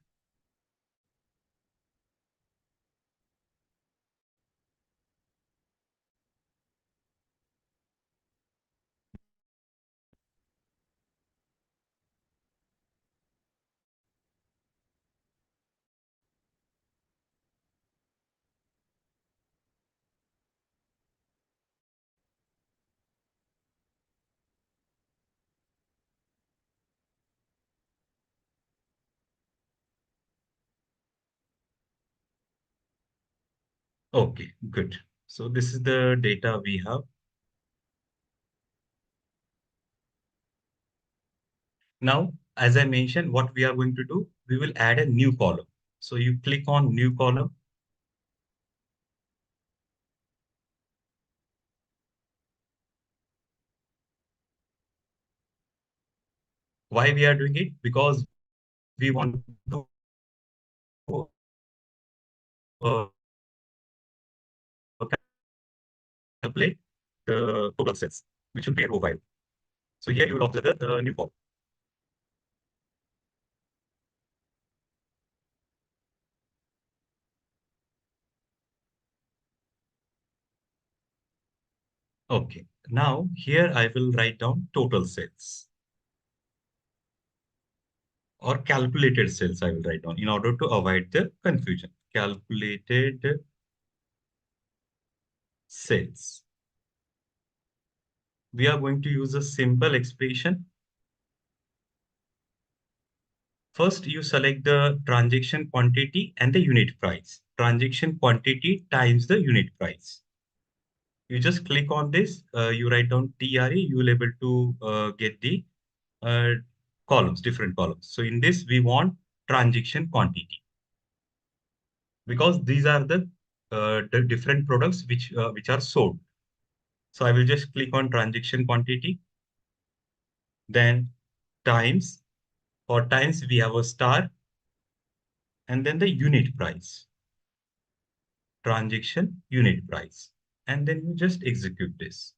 Okay, good. So this is the data we have. Now, as I mentioned, what we are going to do, we will add a new column. So you click on new column. Why we are doing it? Because we want to uh, calculate the total sales, which will be a row by row. So here you will observe the new column. Okay, now here I will write down total sales or calculated sales I will write down in order to avoid the confusion. Calculated sales. We are going to use a simple expression. First, you select the transaction quantity and the unit price. Transaction quantity times the unit price. You just click on this, you write down TRE, you will able to get the uh, columns, different columns. So in this, we want transaction quantity because these are the different products which are sold. So I will just click on transaction quantity, then times, for times we have a star, and then the unit price, transaction unit price, and then you just execute this.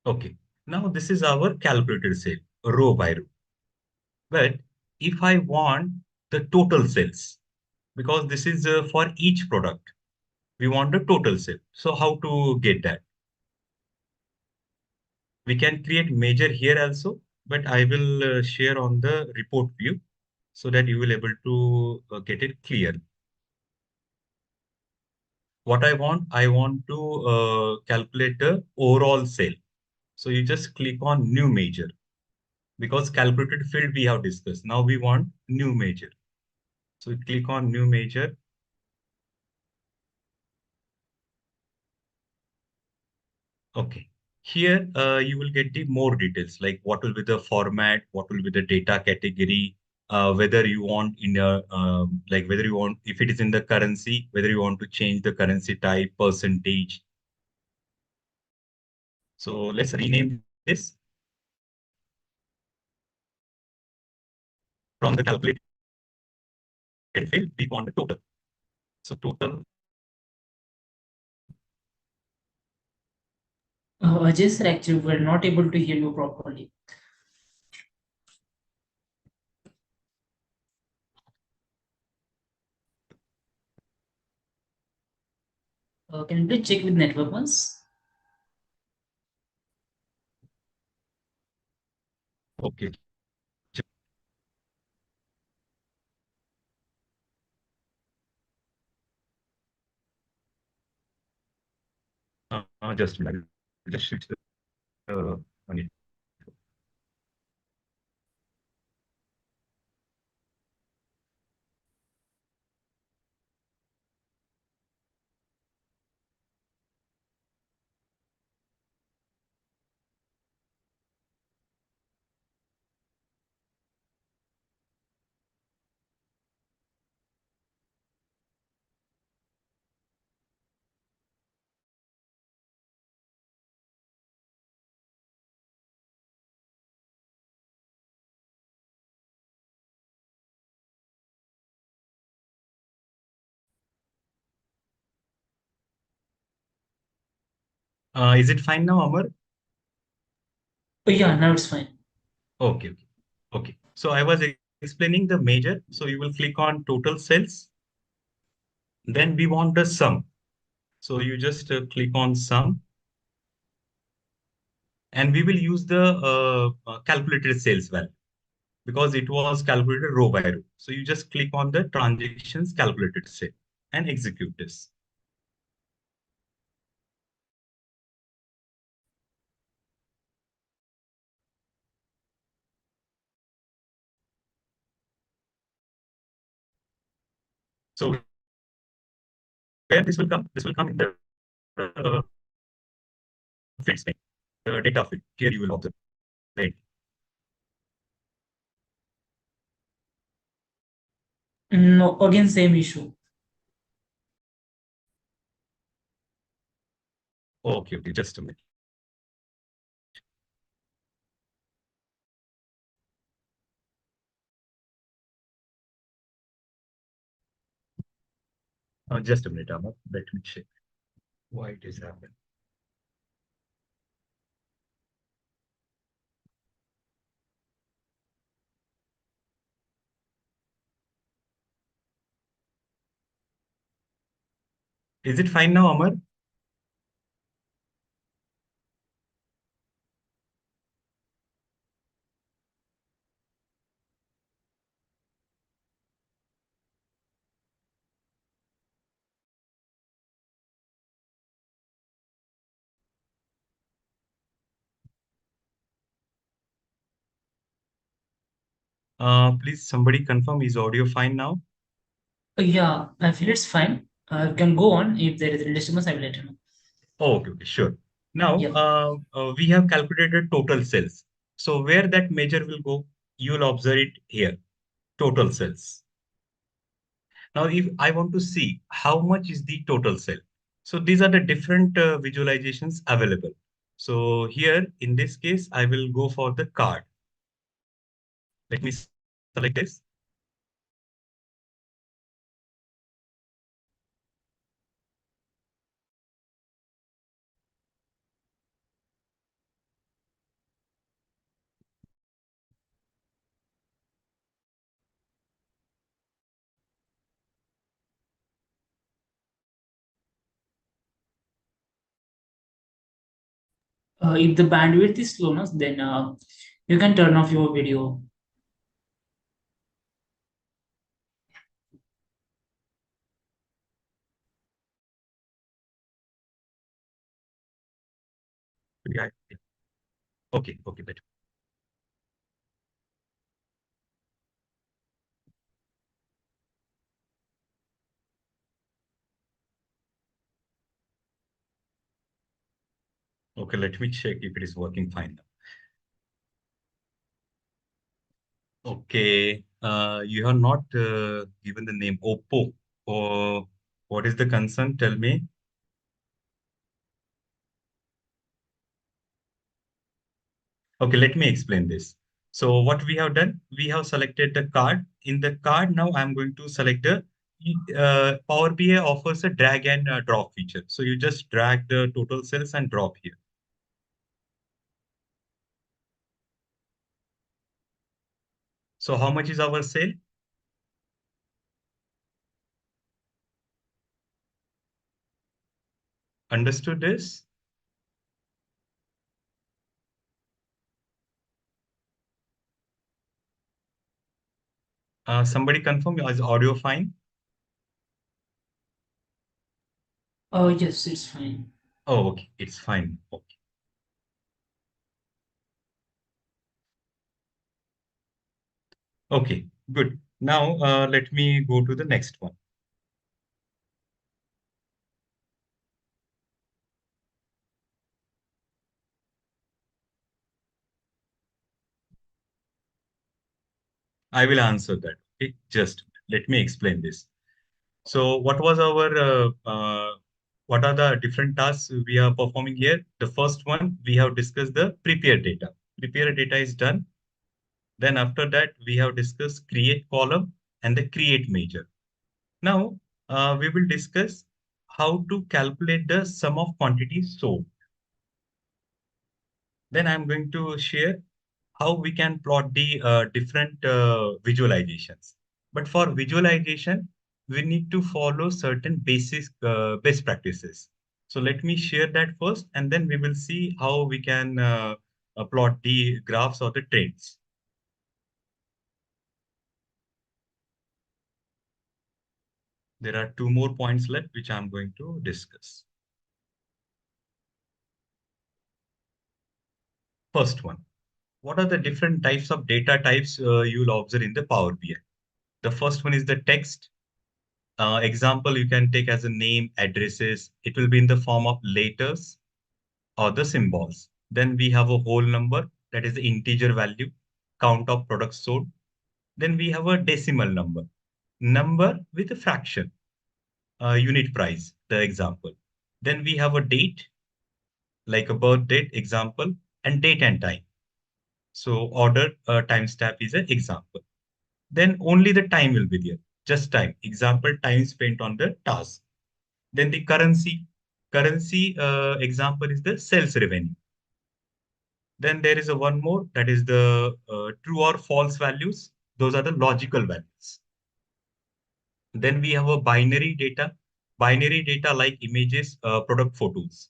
Okay, now this is our calculated sale, row by row. But if I want the total sales, because this is for each product, we want the total sale. So how to get that? We can create measure here also, but I will share on the report view so that you will able to get it clear. What I want to calculate the overall sale. So you just click on new measure because calculated field we have discussed. Now we want new measure. So you click on new measure. Okay. Here you will get the more details like what will be the format, what will be the data category, whether you want in a like whether you want if it is in the currency, whether you want to change the currency type, percentage. So let's rename this from the calculated field. We want the total. So total. Ajay sir, actually, we're not able to hear you properly. Can you please check with network once? Okay. Just a minute. Just switch the on it. Is it fine now, Amar? Oh, yeah, now it's fine. Okay, okay, okay. So I was explaining the measure. So you will click on total sales. Then we want the sum. So you just click on sum, and we will use the calculated sales value because it was calculated row by row. So you just click on the transactions calculated sale and execute this. So where this will come? This will come in the fields name, the data field. Here you will observe. Right. No, again same issue. Okay, okay, just a minute. Just a minute, Amar. Let me check why it is happening. Is it fine now, Amar? Please, somebody confirm, is audio fine now? Yeah, I feel it's fine. You can go on. If there is a disturbance, I will let you know. Oh, okay, okay, sure. Now, Yeah. we have calculated total cells. So where that measure will go, you will observe it here, total cells. Now, if I want to see how much is the total cell, so these are the different visualizations available. So here, in this case, I will go for the card. Let me select this. If the bandwidth is slow enough, then you can turn off your video. Yeah. Okay, okay, better. Okay, let me check if it is working fine now. Okay, you have not given the name Oppo. Or what is the concern? Tell me. Okay, let me explain this. So what we have done, we have selected the card. In the card, now I'm going to select the Power BI offers a drag and drop feature. So you just drag the total cells and drop here. So how much is our sale? Understood this? Somebody confirm, is audio fine? Oh, yes, it's fine. Oh, okay, it's fine. Okay. Okay, good. Now let me go to the next one. I will answer that. Okay, just let me explain this. So what was our what are the different tasks we are performing here? The first one, we have discussed the prepare data. Prepare data is done. Then after that, we have discussed create column and the create measure. Now we will discuss how to calculate the sum of quantities sold. Then I'm going to share how we can plot the different visualizations. But for visualization, we need to follow certain best practices. So let me share that first, and then we will see how we can plot the graphs or the trends. There are two more points left, which I'm going to discuss. First one, what are the different types of data types you will observe in the Power BI? The first one is the text, Example, you can take as a name, addresses. It will be in the form of letters or the symbols. Then we have a whole number, that is the integer value, count of products sold. Then we have a decimal number, number with a fraction, unit price, the example. Then we have a date, like a birth date, example, and date and time. So order timestamp is an example. Then only the time will be there, just time. Example, time spent on the task. Then the currency. Currency example is the sales revenue. Then there is a one more, that is the true or false values. Those are the logical values. Then we have a binary data like images, product photos.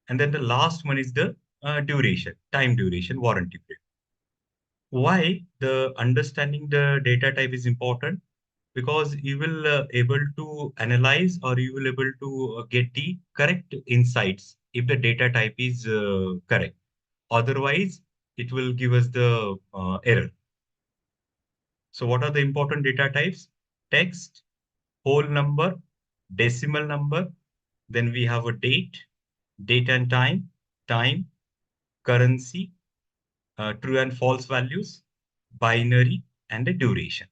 And then the last one is the duration, time duration, warranty period. Why the understanding the data type is important? Because you will able to analyze, or you will able to get the correct insights if the data type is correct. Otherwise, it will give us the error. So what are the important data types? Text, whole number, decimal number. Then we have a date and time, currency, true and false values, binary, and the duration.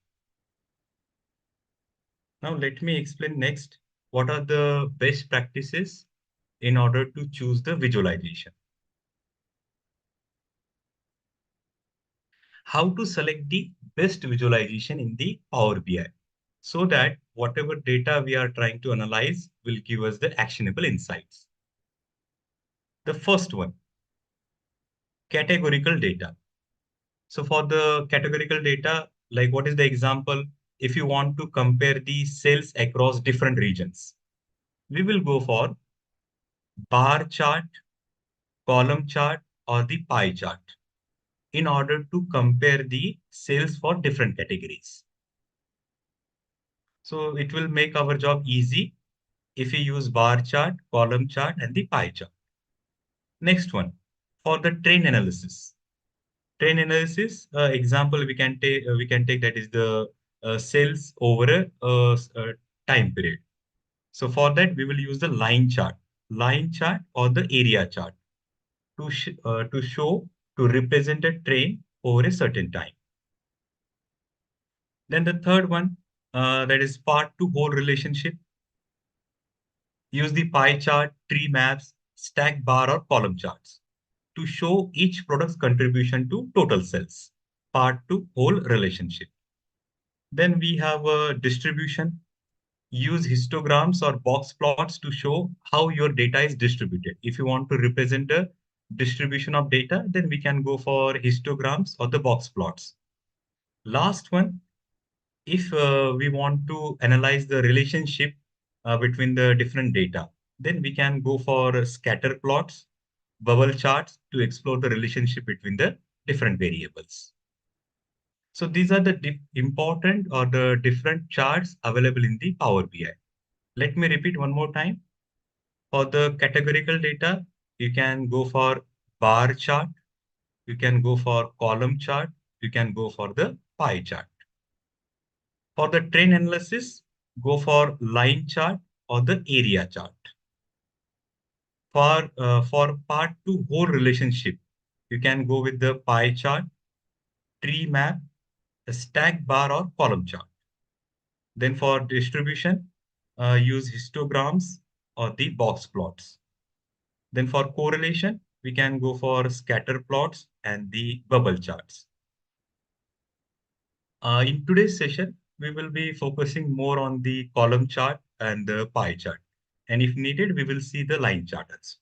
Now let me explain next what are the best practices in order to choose the visualization. How to select the best visualization in the Power BI so that whatever data we are trying to analyze will give us the actionable insights. The first one, categorical data. So for the categorical data, like what is the example? If you want to compare the sales across different regions, we will go for bar chart, column chart, or the pie chart in order to compare the sales for different categories. So it will make our job easy if we use bar chart, column chart, and the pie chart. Next one, for the trend analysis. Trend analysis example we can take that is the sales over a time period. So for that we will use the line chart or the area chart to show, to represent a trend over a certain time. Then the third one, that is part to whole relationship. Use the pie chart, tree maps, stack bar or column charts to show each product's contribution to total sales, part to whole relationship. Then we have a distribution. Use histograms or box plots to show how your data is distributed. If you want to represent a distribution of data, then we can go for histograms or the box plots. Last one, if we want to analyze the relationship between the different data, then we can go for scatter plots, bubble charts to explore the relationship between the different variables. So these are the important or the different charts available in the Power BI. Let me repeat one more time. For the categorical data, you can go for bar chart, you can go for column chart, you can go for the pie chart. For the trend analysis, go for line chart or the area chart. For part to whole relationship, you can go with the pie chart, tree map, a stack bar or column chart. Then for distribution, use histograms or the box plots. Then for correlation, we can go for scatter plots and the bubble charts. In today's session, we will be focusing more on the column chart and the pie chart. And if needed, we will see the line chart also.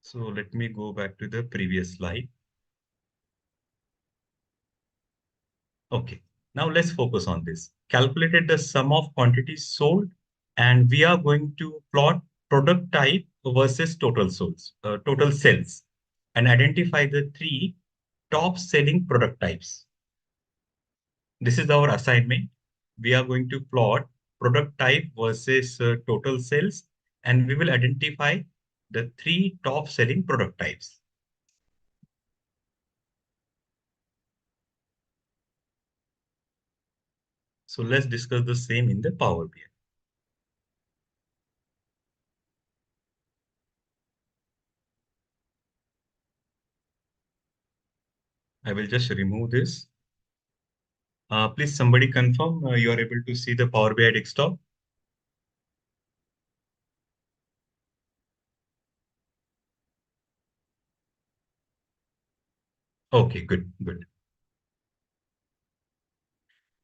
So let me go back to the previous slide. Okay, now let's focus on this. Calculated the sum of quantities sold, and we are going to plot product type versus total sales, and identify the three top selling product types. This is our assignment. We are going to plot product type versus total sales, and we will identify the three top selling product types. So let's discuss the same in the Power BI. I will just remove this. Please somebody confirm you are able to see the Power BI desktop. Okay, good, good.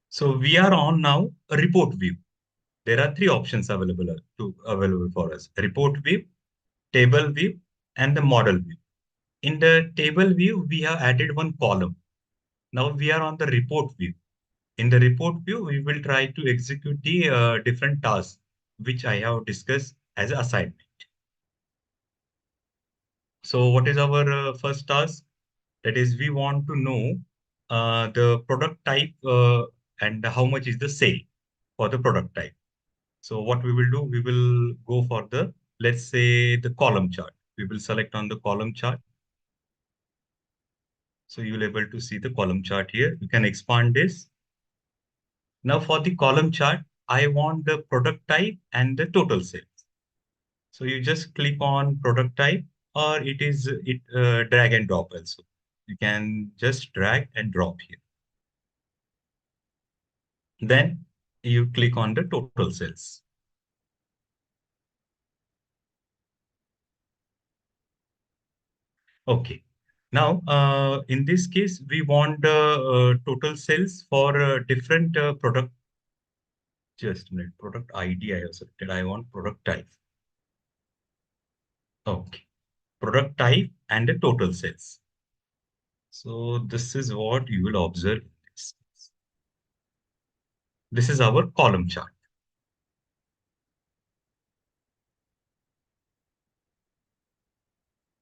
So we are on now a report view. There are three options available for us: report view, table view, and the model view. In the table view, we have added one column. Now we are on the report view. In the report view, we will try to execute the different tasks which I have discussed as an assignment. So what is our first task? That is, we want to know the product type and how much is the sale for the product type. So what we will do, we will go for the, let's say, the column chart. We will select on the column chart. So you will able to see the column chart here. You can expand this. Now for the column chart, I want the product type and the total sales. So you just click on product type, or it drag and drop also. You can just drag and drop here. Then you click on the total sales. Okay. Now, in this case, we want the total sales for different product. Just a minute. Product ID I have selected. I want product type. Okay. Product type and the total sales. So this is what you will observe in this case. This is our column chart.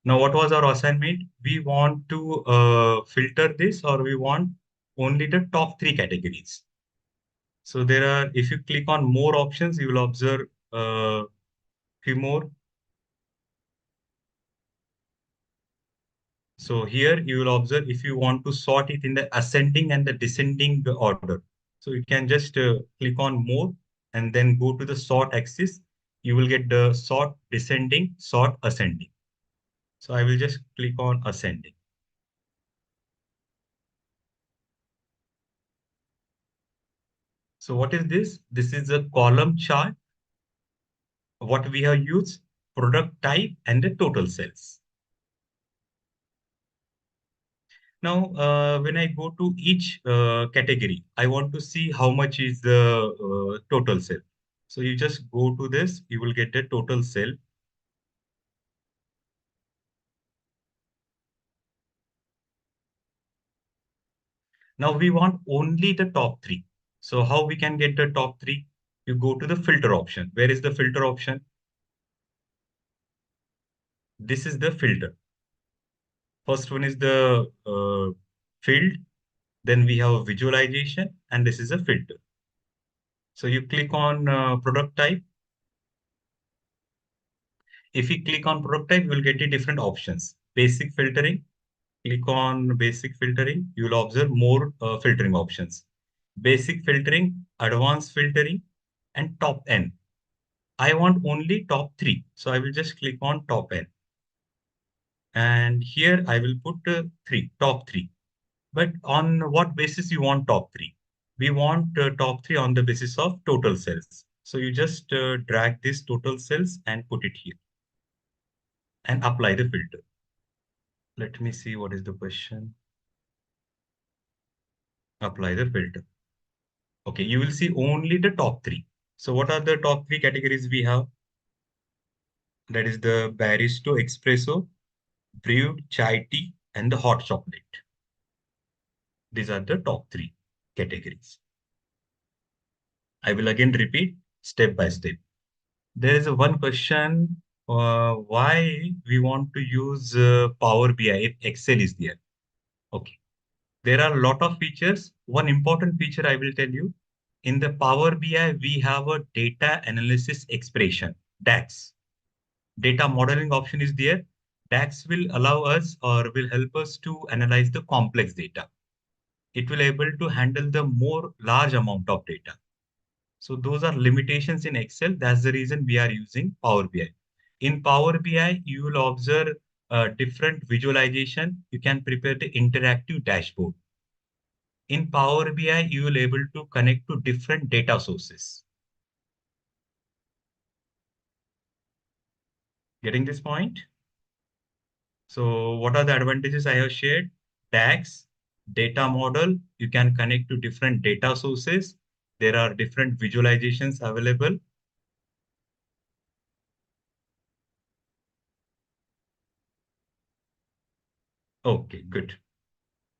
Now, what was our assignment? We want to filter this, or we want only the top three categories. So there are, if you click on more options, you will observe few more. So here you will observe if you want to sort it in the ascending and the descending order. So you can just click on more and then go to the sort axis. You will get the sort descending, sort ascending. So I will just click on ascending. So what is this? This is a column chart. What we have used, product type and the total sales. Now, when I go to each category, I want to see how much is the total sale. So you just go to this, you will get the total sale. Now we want only the top three. So how we can get the top three? You go to the filter option. Where is the filter option? This is the filter. First one is the field. Then we have a visualization, and this is a filter. So you click on product type. If you click on product type, you will get the different options. Basic filtering. Click on basic filtering. You will observe more filtering options. Basic filtering, advanced filtering, and top N. I want only top three. So I will just click on top N. And here I will put top three. But on what basis you want top three? We want top three on the basis of total sales. So you just drag this total sales and put it here and apply the filter. Let me see what is the question. Apply the filter. Okay, you will see only the top three. So what are the top three categories we have? That is the Baristo Espresso, brewed chai tea, and the hot chocolate. These are the top three categories. I will again repeat step by step. There is a one question, why we want to use Power BI if Excel is there. Okay. There are a lot of features. One important feature I will tell you. In the Power BI, we have a data analysis expression, DAX. Data modeling option is there. DAX will allow us or will help us to analyze the complex data. It will able to handle the more large amount of data. So those are limitations in Excel. That's the reason we are using Power BI. In Power BI, you will observe different visualization. You can prepare the interactive dashboard. In Power BI, you will able to connect to different data sources. Getting this point? So what are the advantages I have shared? DAX, data model, you can connect to different data sources. There are different visualizations available. Okay, good.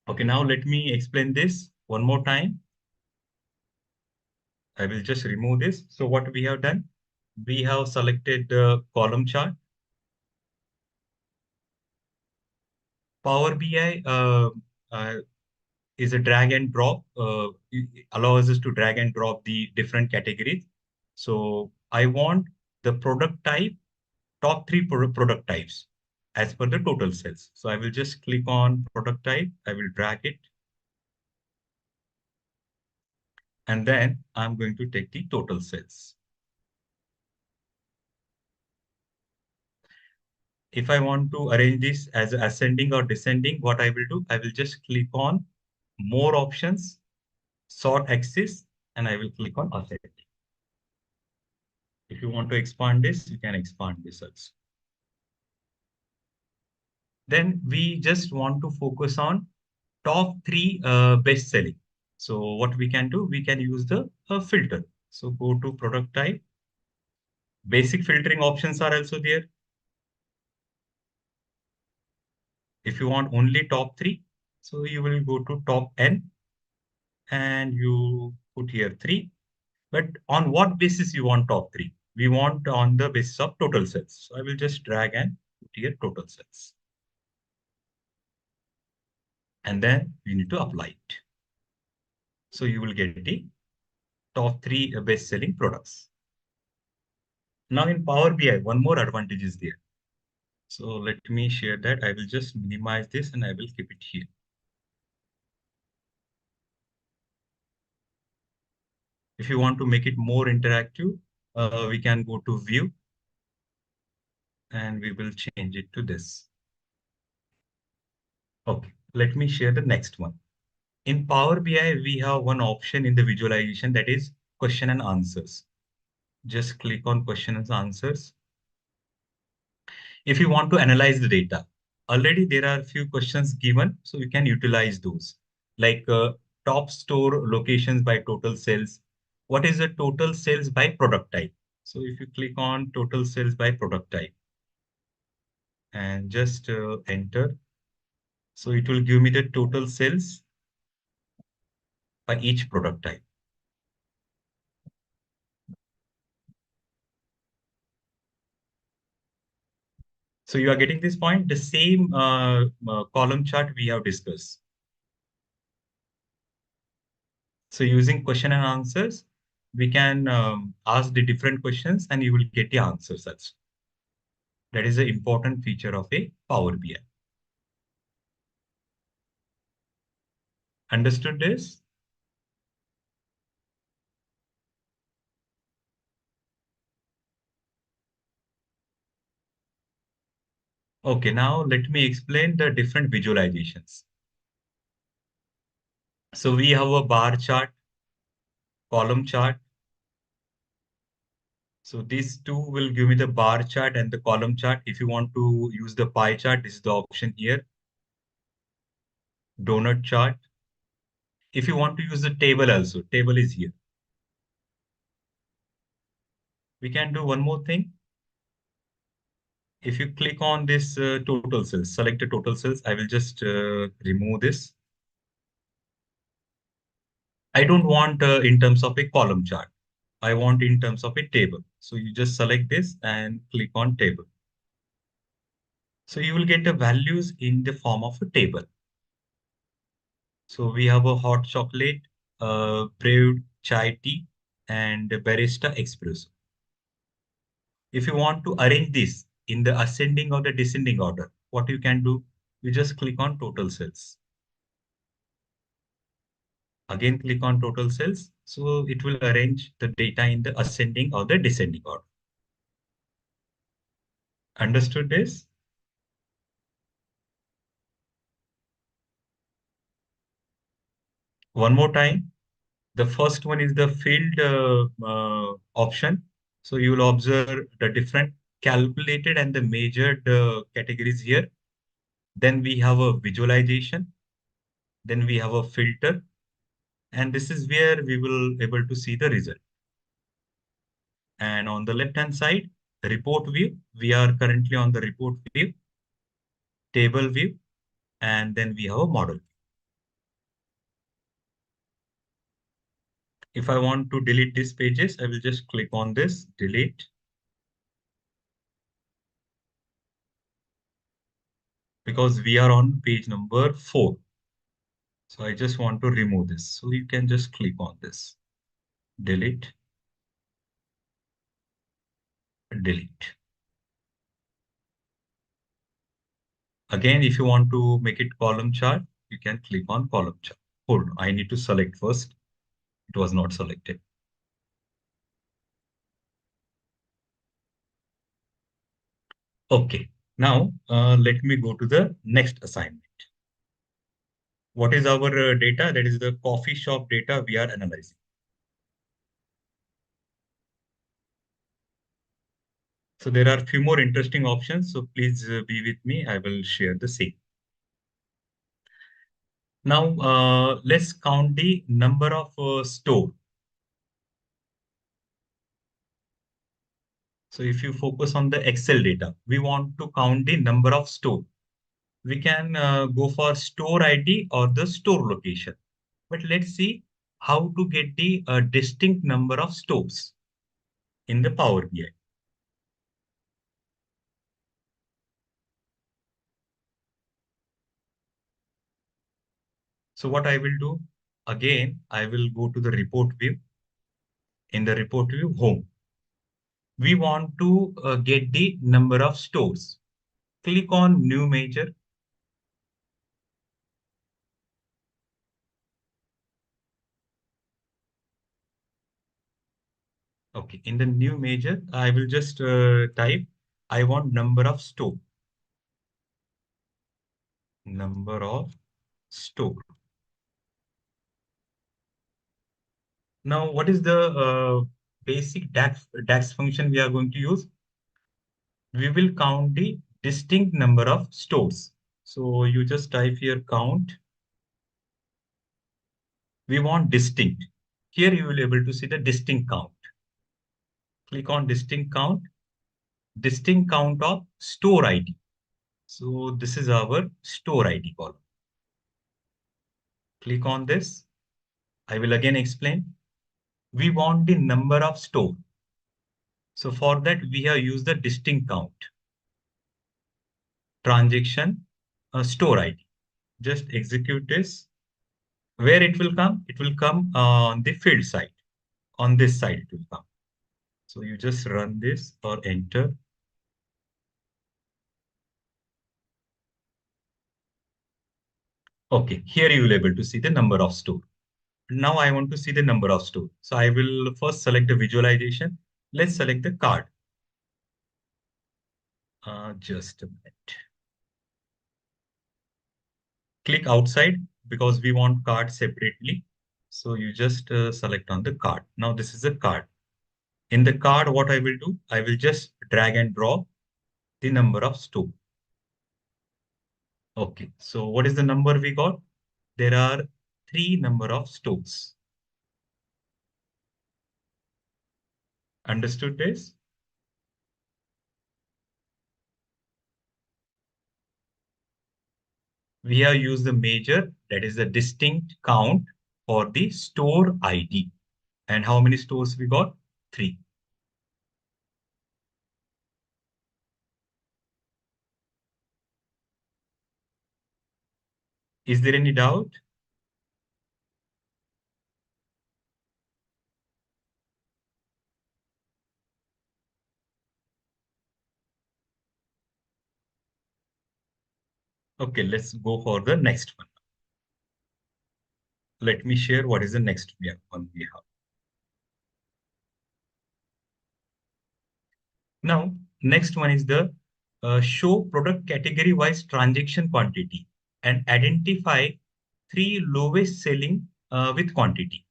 Okay, now let me explain this one more time. I will just remove this. So what we have done, we have selected the column chart. Power BI uh, is a drag and drop, it allows us to drag and drop the different categories. So I want the product type, top three product types as per the total sales. So I will just click on product type. I will drag it. And then I'm going to take the total sales. If I want to arrange this as ascending or descending, what I will do, I will just click on more options, sort axis, and I will click on ascending. If you want to expand this, you can expand this also. Then we just want to focus on top three best selling. So what we can do, we can use the filter. So go to product type. Basic filtering options are also there. If you want only top three, so you will go to top N and you put here three. But on what basis you want top three? We want on the basis of total sales. So I will just drag and put here total sales. And then we need to apply it. So you will get the top three best selling products. Now in Power BI, one more advantage is there. So let me share that. I will just minimize this and I will keep it here. If you want to make it more interactive, we can go to view and we will change it to this. Okay, let me share the next one. In Power BI, we have one option in the visualization that is question and answers. Just click on question and answers. If you want to analyze the data, already there are a few questions given, so you can utilize those. Like top store locations by total sales. What is the total sales by product type? So if you click on total sales by product type and just enter, so it will give me the total sales by each product type. So you are getting this point, the same column chart we have discussed. So using question and answers, we can ask the different questions and you will get the answers also. That is an important feature of a Power BI. Understood this? Okay, now let me explain the different visualizations. So we have a bar chart, column chart. So these two will give me the bar chart and the column chart. If you want to use the pie chart, this is the option here. Donut chart. If you want to use the table also, table is here. We can do one more thing. If you click on this total cells, select the total cells, I will just remove this. I don't want in terms of a column chart. I want in terms of a table. So you just select this and click on table. So you will get the values in the form of a table. So we have a hot chocolate, brewed chai tea, and barista espresso. If you want to arrange this in the ascending or the descending order, what you can do, you just click on total cells. Again, click on total cells. So it will arrange the data in the ascending or the descending order. Understood this? One more time. The first one is the field option. So you will observe the different calculated and the measured categories here. Then we have a visualization. Then we have a filter. And this is where we will able to see the result. And on the left-hand side, the report view. We are currently on the report view, table view, and then we have a model. If I want to delete these pages, I will just click on this, delete. Because we are on page number 4. So I just want to remove this. So you can just click on this, delete, delete. Again, if you want to make it column chart, you can click on column chart. Hold on, I need to select first. It was not selected. Okay, now let me go to the next assignment. What is our data? That is the coffee shop data we are analyzing. So there are a few more interesting options. So please be with me. I will share the same. Now let's count the number of store. So if you focus on the Excel data, we want to count the number of store. We can go for store ID or the store location. But let's see how to get the distinct number of stores in the Power BI. So what I will do, again, I will go to the report view. In the report view, home. We want to get the number of stores. Click on new measure. Okay, in the new measure, I will just type, I want number of store. Number of store. Now, what is the basic DAX function we are going to use? We will count the distinct number of stores. So you just type here count. We want distinct. Here you will be able to see the distinct count. Click on distinct count of store ID. So this is our store ID column. Click on this. I will again explain. We want the number of store. So for that, we have used the distinct count. Transaction store ID. Just execute this. Where it will come? It will come on the field side. On this side, it will come. So you just run this or enter. Okay, here you will be able to see the number of store. Now I want to see the number of store. So I will first select the visualization. Let's select the card. Just a minute. Click outside because we want card separately. So you just select on the card. Now this is a card. In the card, what I will do, I will just drag and drop the number of store. Okay, so what is the number we got? There are 3 number of stores. Understood this? We have used the measure, that is the distinct count for the store ID. And how many stores we got? 3. Is there any doubt? Okay, let's go for the next one. let me share what is the next one we have. Now, next one is the show product category wise transaction quantity and identify three lowest selling with quantity.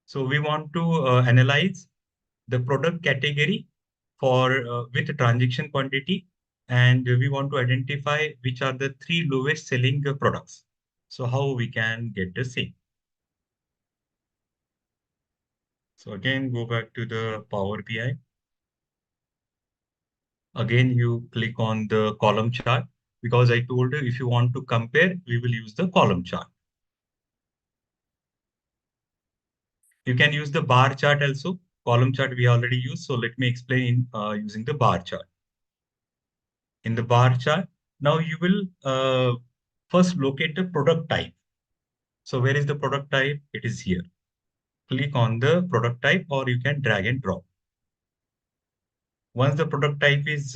So we want to analyze the product category for with transaction quantity, and we want to identify which are the three lowest selling products. So how we can get the same? So again, go back to the Power BI. Again, you click on the column chart because I told you if you want to compare, we will use the column chart. You can use the bar chart also. Column chart we already used. So let me explain using the bar chart. In the bar chart, now you will first locate the product type. So where is the product type? It is here. Click on the product type or you can drag and drop. Once the product type is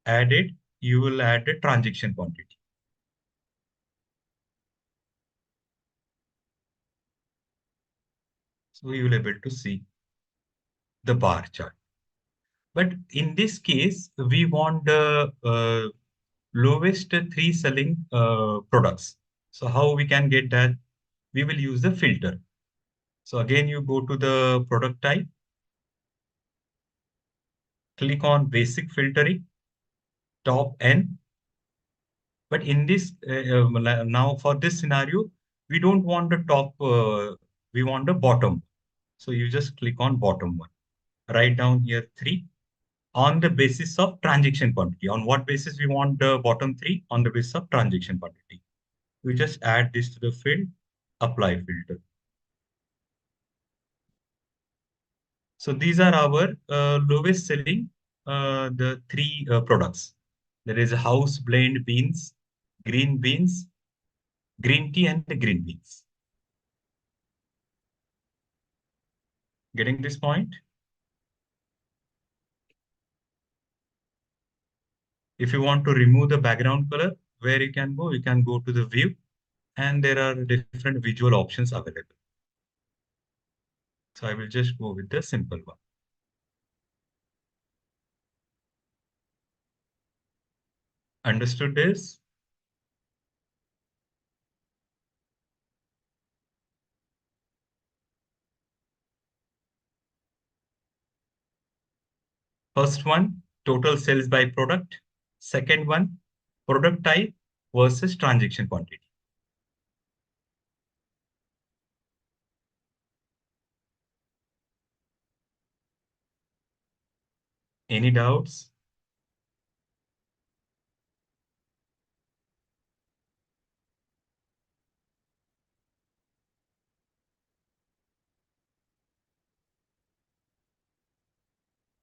added, you will add the transaction quantity. So you will able to see the bar chart. But in this case, we want the lowest three selling products. So how we can get that? We will use the filter. So again, you go to the product type, click on basic filtering, top N. But in this, now for this scenario, we don't want the top, we want the bottom. So you just click on bottom one. Write down here 3 on the basis of transaction quantity. On what basis we want the bottom 3? On the basis of transaction quantity. We just add this to the field, apply filter. So these are our lowest selling, the 3 products. There is house blend beans, green beans, green tea, and the green beans. Getting this point? If you want to remove the background color, where you can go to the view, and there are different visual options available. So I will just go with the simple one. Understood this? First one, total sales by product. Second one, product type versus transaction quantity. Any doubts?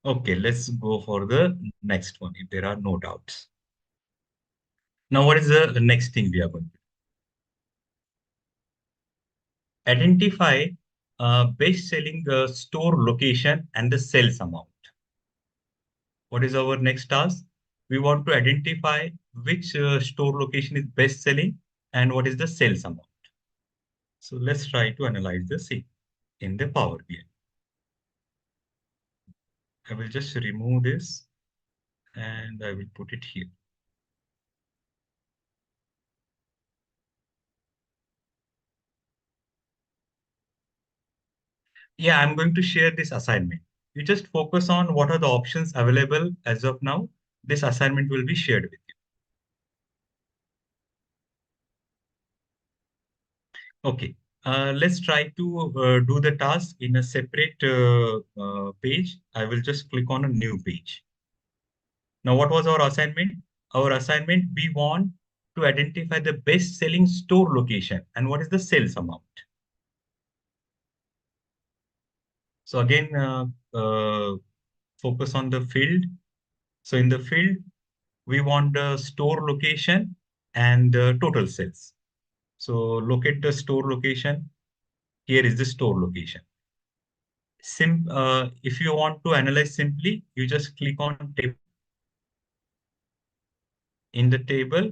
Okay, let's go for the next one if there are no doubts. Now, what is the next thing we are going to do? Identify best selling store location and the sales amount. What is our next task? We want to identify which store location is best selling and what is the sales amount. So let's try to analyze the same in the Power BI. I will just remove this and I will put it here. Yeah, I'm going to share this assignment. You just focus on what are the options available as of now. This assignment will be shared with you. Okay, let's try to do the task in a separate page. I will just click on a new page. Now, what was our assignment? Our assignment, we want to identify the best selling store location and what is the sales amount. So again, focus on the field. So in the field, we want the store location and the total sales. So locate the store location. Here is the store location. If you want to analyze simply, you just click on table. In the table,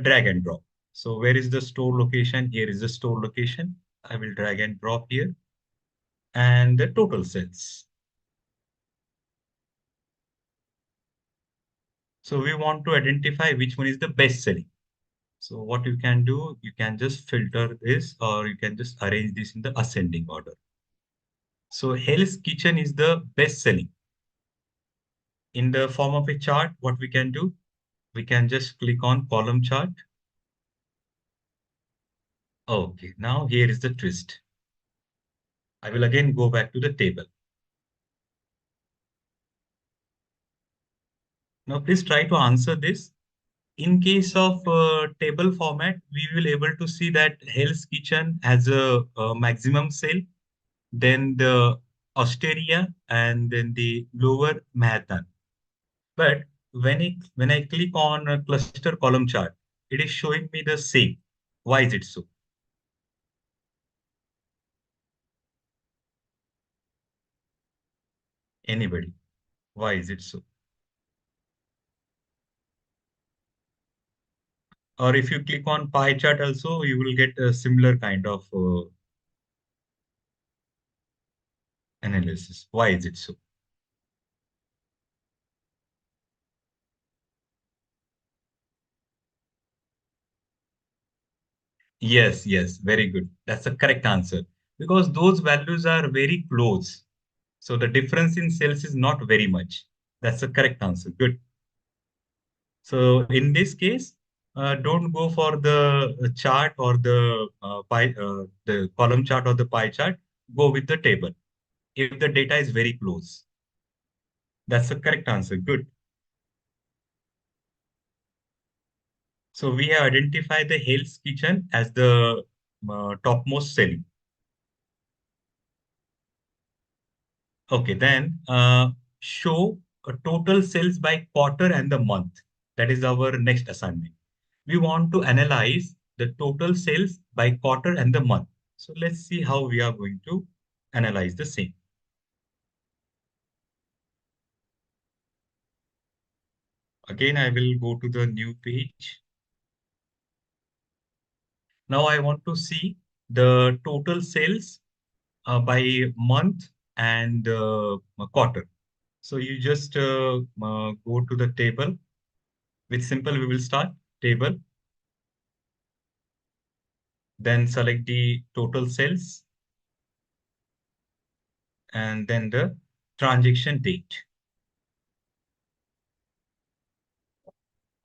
drag and drop. So where is the store location? Here is the store location. I will drag and drop here. And the total sales. So we want to identify which one is the best selling. So what you can do, you can just filter this or you can just arrange this in the ascending order. So Hell's Kitchen is the best selling. In the form of a chart, what we can do, we can just click on column chart. Okay, now here is the twist. I will again go back to the table. Now please try to answer this. In case of table format, we will able to see that Hell's Kitchen has a maximum sale, then the Osteria, and then the lower Manhattan. But when I click on a cluster column chart, it is showing me the same. Why is it so? Anybody? Why is it so? Or if you click on pie chart also, you will get a similar kind of analysis. Why is it so? Yes, yes, very good. That's the correct answer. Because those values are very close. So the difference in sales is not very much. That's the correct answer. Good. So in this case, don't go for the chart or the column chart or the pie chart. Go with the table if the data is very close. That's the correct answer. Good. So we have identified the Hell's Kitchen as the topmost selling. Okay, then show a total sales by quarter and the month. That is our next assignment. We want to analyze the total sales by quarter and the month. So let's see how we are going to analyze the same. Again, I will go to the new page. Now I want to see the total sales by month and quarter. So you just go to the table. With simple, we will start table. Then select the total sales and then the transaction date.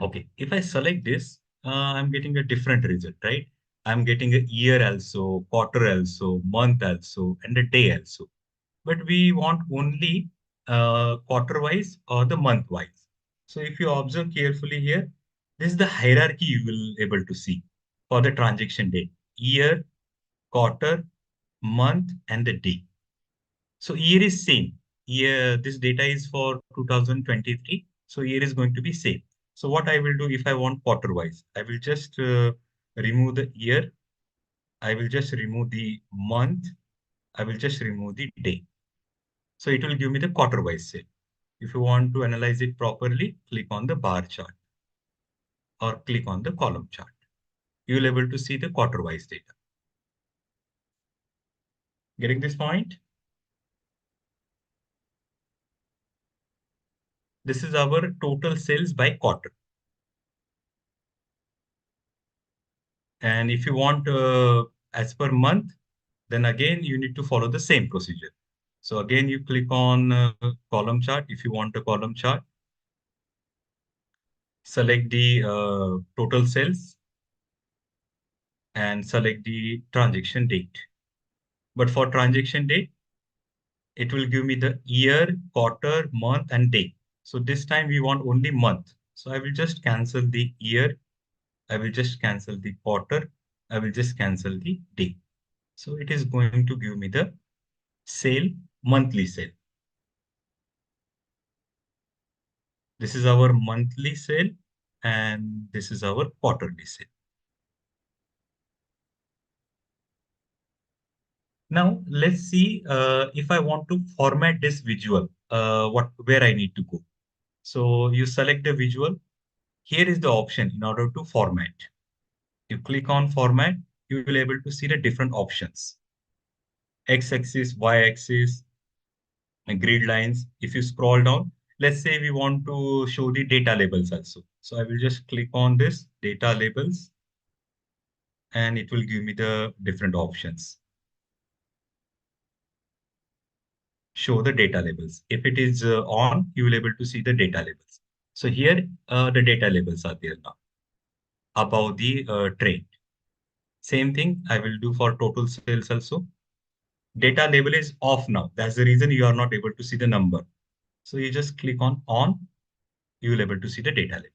Okay, if I select this, I'm getting a different result, right? I'm getting a year also, quarter also, month also, and a day also. But we want only quarter wise or the month wise. So if you observe carefully here, this is the hierarchy you will able to see for the transaction date: year, quarter, month, and the day. So year is same. Year, this data is for 2023. So year is going to be same. So what I will do if I want quarter wise, I will just remove the year. I will just remove the month. I will just remove the day. So it will give me the quarter wise sale. If you want to analyze it properly, click on the bar chart or click on the column chart. You will able to see the quarter wise data. Getting this point? This is our total sales by quarter. And if you want as per month, then again you need to follow the same procedure. So again, you click on column chart. If you want a column chart, select the total sales and select the transaction date. But for transaction date, it will give me the year, quarter, month, and day. So this time we want only month. So I will just cancel the year. I will just cancel the quarter. I will just cancel the day. So it is going to give me the sale, monthly sale. This is our monthly sale and this is our quarterly sale. Now let's see if I want to format this visual, where I need to go. So you select the visual. Here is the option in order to format. You click on format, you will be able to see the different options. X-axis, Y-axis, grid lines. If you scroll down, let's say we want to show the data labels also. So I will just click on this data labels and it will give me the different options. Show the data labels. If it is on, you will able to see the data labels. So here the data labels are there now above the trade. Same thing I will do for total sales also. Data label is off now. That's the reason you are not able to see the number. So you just click on, you will able to see the data label.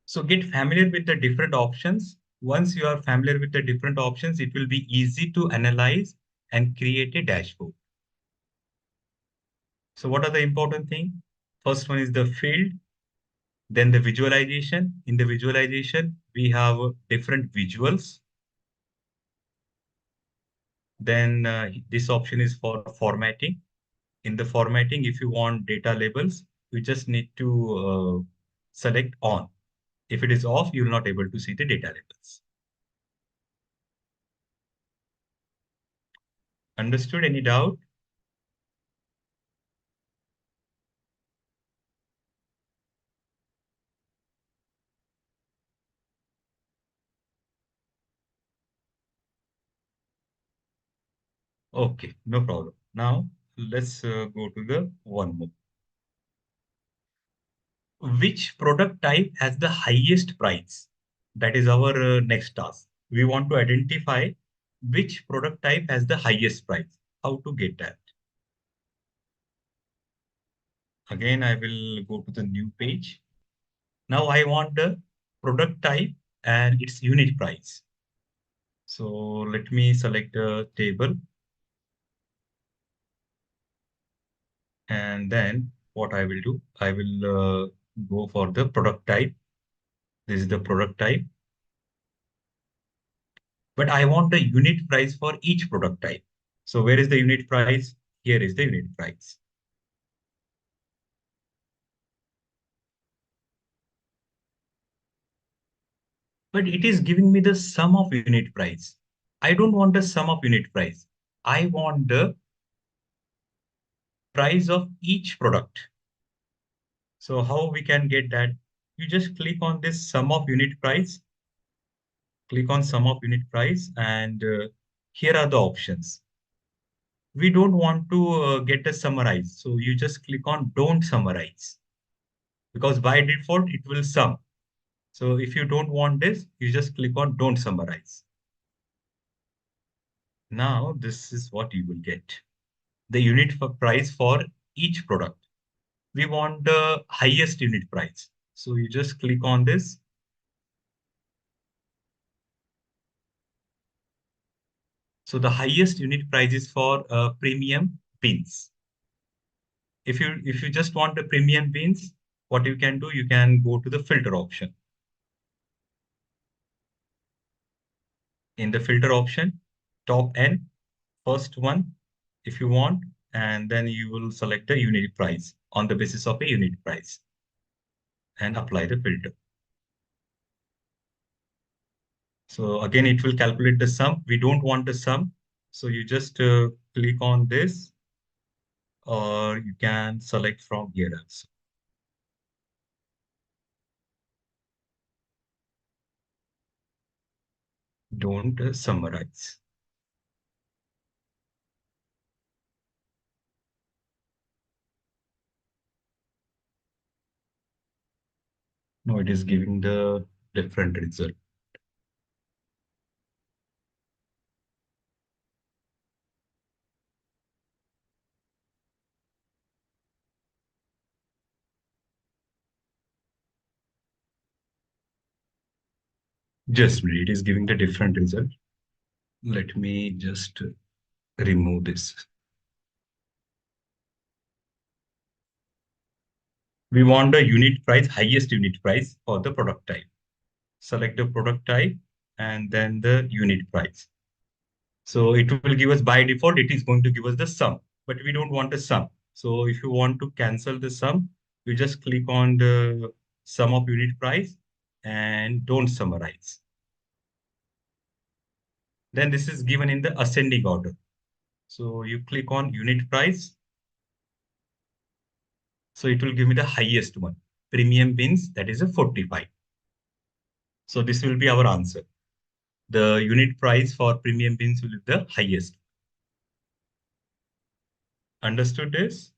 So get familiar with the different options. Once you are familiar with the different options, it will be easy to analyze and create a dashboard. So what are the important things? First one is the field, then the visualization. In the visualization, we have different visuals. Then this option is for formatting. In the formatting, if you want data labels, you just need to select on. If it is off, you will not able to see the data labels. Understood? Any doubt? Okay, no problem. Now let's go to the one more. Which product type has the highest price? That is our next task. We want to identify which product type has the highest price. How to get that? Again, I will go to the new page. Now I want the product type and its unit price. So let me select a table. And then what I will do, I will go for the product type. This is the product type. But I want the unit price for each product type. So where is the unit price? Here is the unit price. But it is giving me the sum of unit price. I don't want the sum of unit price. I want the price of each product. So how we can get that? You just click on this sum of unit price. Click on sum of unit price and here are the options. We don't want to get a summarize. So you just click on don't summarize because by default it will sum. So if you don't want this, you just click on don't summarize. Now this is what you will get. The unit for price for each product. We want the highest unit price. So you just click on this. So the highest unit price is for premium pins. If you just want the premium pins, what you can do, you can go to the filter option. In the filter option, top N, first one, if you want, and then you will select the unit price on the basis of a unit price and apply the filter. So again, it will calculate the sum. We don't want the sum. So you just click on this or you can select from here also. Don't summarize. No, it is giving the different result. Just a minute, it is giving the different result. Let me just remove this. We want the unit price, highest unit price for the product type. Select the product type and then the unit price. So it will give us by default, it is going to give us the sum, but we don't want a sum. So if you want to cancel the sum, you just click on the sum of unit price and don't summarize. Then this is given in the ascending order. So you click on unit price. So it will give me the highest one. Premium beans, that is a 45. So this will be our answer. The unit price for premium beans will be the highest. Understood this?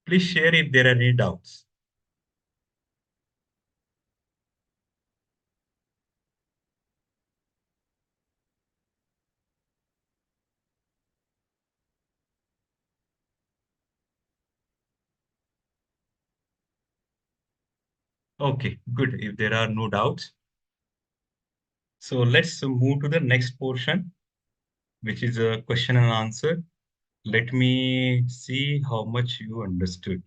Please share if there are any doubts. Okay, good. If there are no doubts. So let's move to the next portion, which is a question and answer. Let me see how much you understood.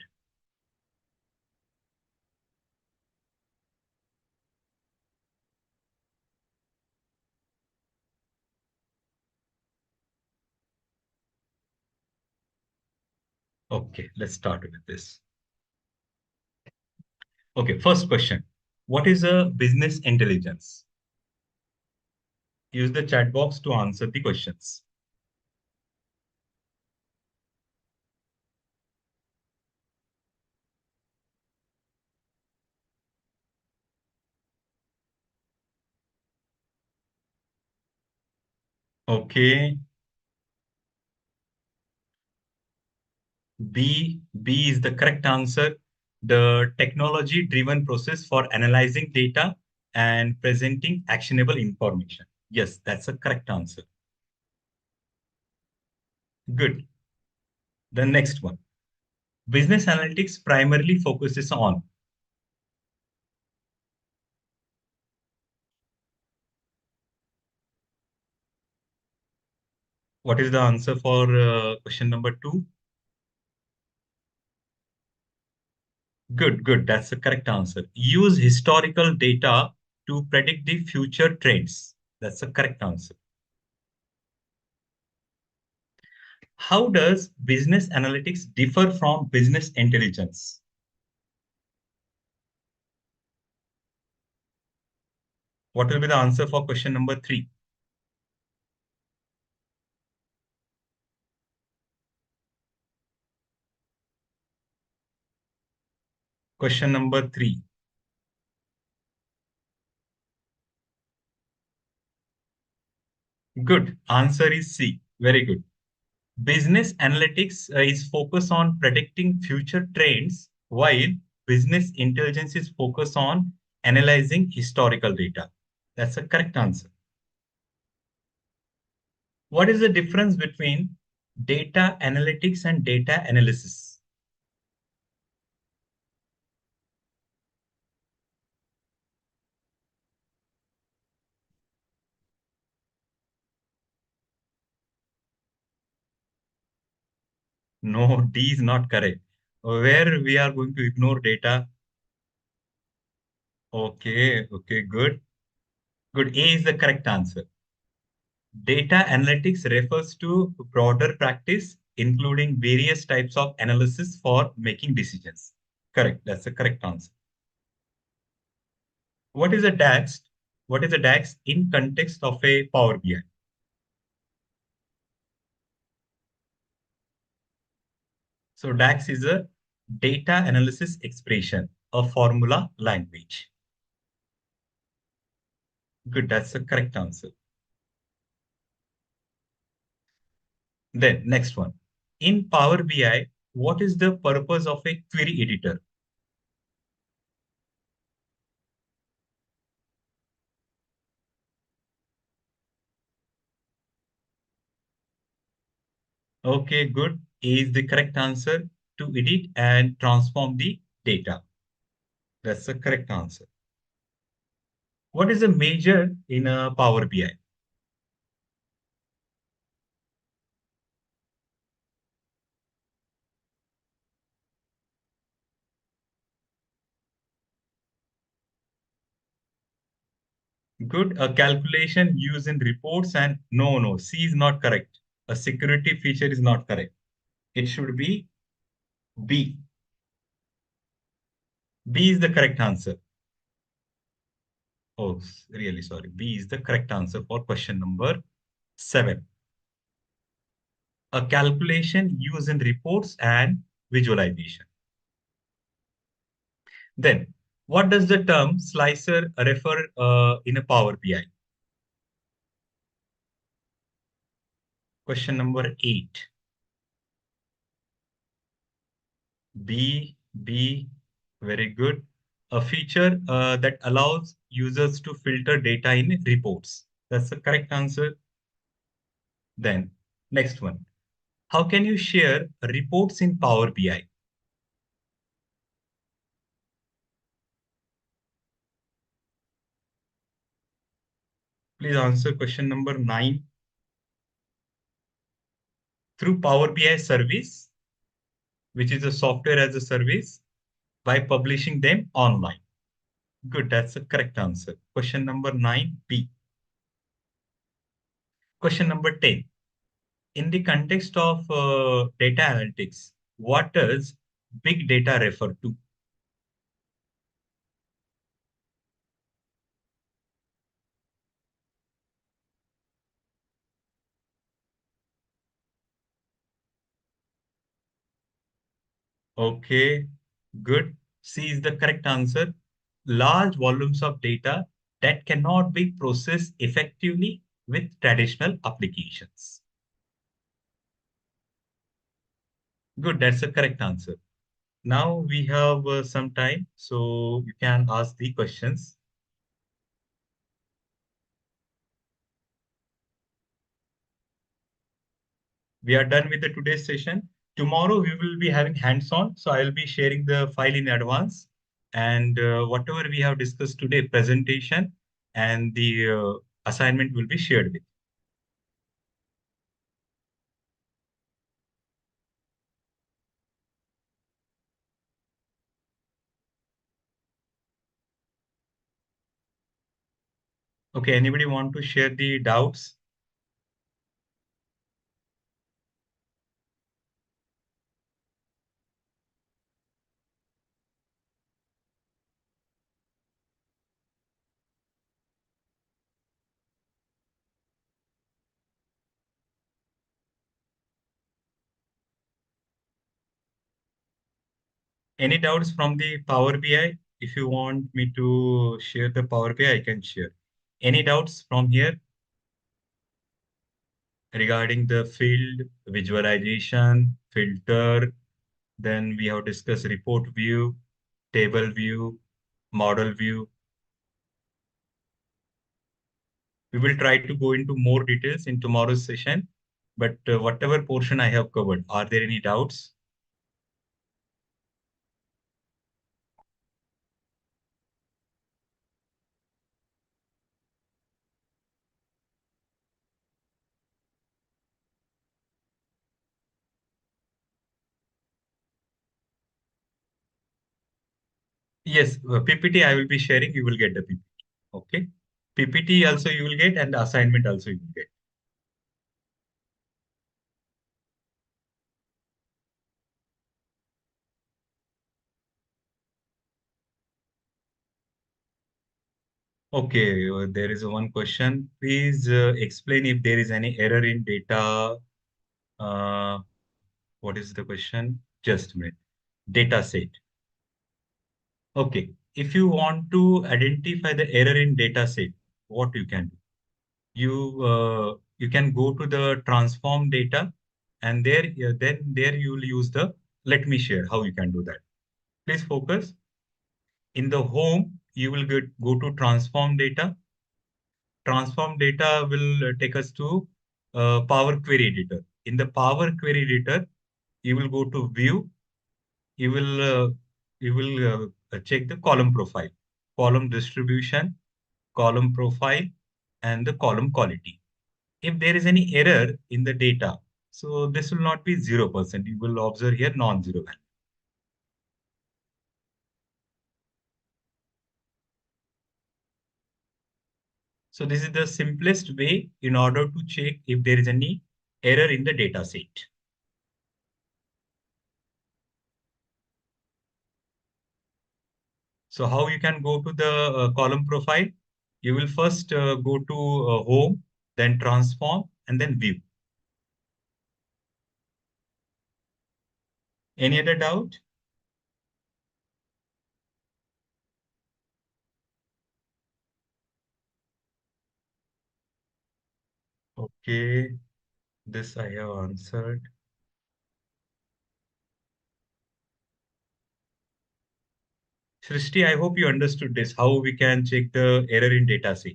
Okay, let's start with this. Okay, first question. What is a business intelligence? Use the chat box to answer the questions. Okay, B is the correct answer. The technology-driven process for analyzing data and presenting actionable information. Yes, that's a correct answer. Good. The next one. Business analytics primarily focuses on. What is the answer for question number 2? Good, good. That's the correct answer. Use historical data to predict the future trends. That's the correct answer. How does business analytics differ from business intelligence? What will be the answer for question number 3? Question number 3. Good. Answer is C. Very good. Business analytics is focused on predicting future trends, while business intelligence is focused on analyzing historical data. That's the correct answer. What is the difference between data analytics and data analysis? No, D is not correct. Where we are going to ignore data. Okay, okay, good. Good. A is the correct answer. Data analytics refers to broader practice, including various types of analysis for making decisions. Correct. That's the correct answer. What is a DAX? What is a DAX in context of a Power BI? So DAX is a data analysis expression, a formula language. Good. That's the correct answer. Then next one. In Power BI, what is the purpose of a query editor? Okay, good. A is the correct answer, to edit and transform the data. That's the correct answer. What is the measure in a Power BI? Good. A calculation used in reports and no, C is not correct. A security feature is not correct. It should be B. B is the correct answer. Oh, really sorry. B is the correct answer for question number 7. A calculation used in reports and visualization. Then, what does the term slicer refer in a Power BI? Question number 8. B, very good. A feature that allows users to filter data in reports. That's the correct answer. Then, next one. How can you share reports in Power BI? Please answer question number 9. Through Power BI service, which is a software as a service, by publishing them online. Good, that's the correct answer. Question number 9B. Question number 10. In the context of data analytics, what does big data refer to? Okay, good. C is the correct answer. Large volumes of data that cannot be processed effectively with traditional applications. Good, that's the correct answer. Now we have some time, so you can ask the questions. We are done with the today's session. Tomorrow we will be having hands-on, so I'll be sharing the file in advance, and whatever we have discussed today, presentation and the assignment will be shared with. Okay, anybody want to share the doubts? Any doubts from the Power BI? If you want me to share the Power BI, I can share. Any doubts from here regarding the field, visualization, filter? Then we have discussed report view, table view, model view. We will try to go into more details in tomorrow's session, but whatever portion I have covered, are there any doubts? Yes, PPT I will be sharing, you will get the PPT. Okay. PPT also you will get and the assignment also you will get. Okay, there is one question. Please explain if there is any error in data. Uh, what is the question? Just a minute. Data set. Okay. If you want to identify the error in data set, what you can do? You can go to the transform data, and there you will use the. Let me share how you can do that. Please focus. In the home, you will go to transform data. Transform data will take us to Power Query Editor. In the Power Query Editor, you will go to View. You will uh, check the column profile, column distribution, column profile, and the column quality. If there is any error in the data, so this will not be 0%. You will observe here non-zero value. So this is the simplest way in order to check if there is any error in the data set. So how you can go to the column profile? You will first go to home, then transform, and then view. Any other doubt? Okay, this I have answered. Srishti, I hope you understood this, how we can check the error in data set.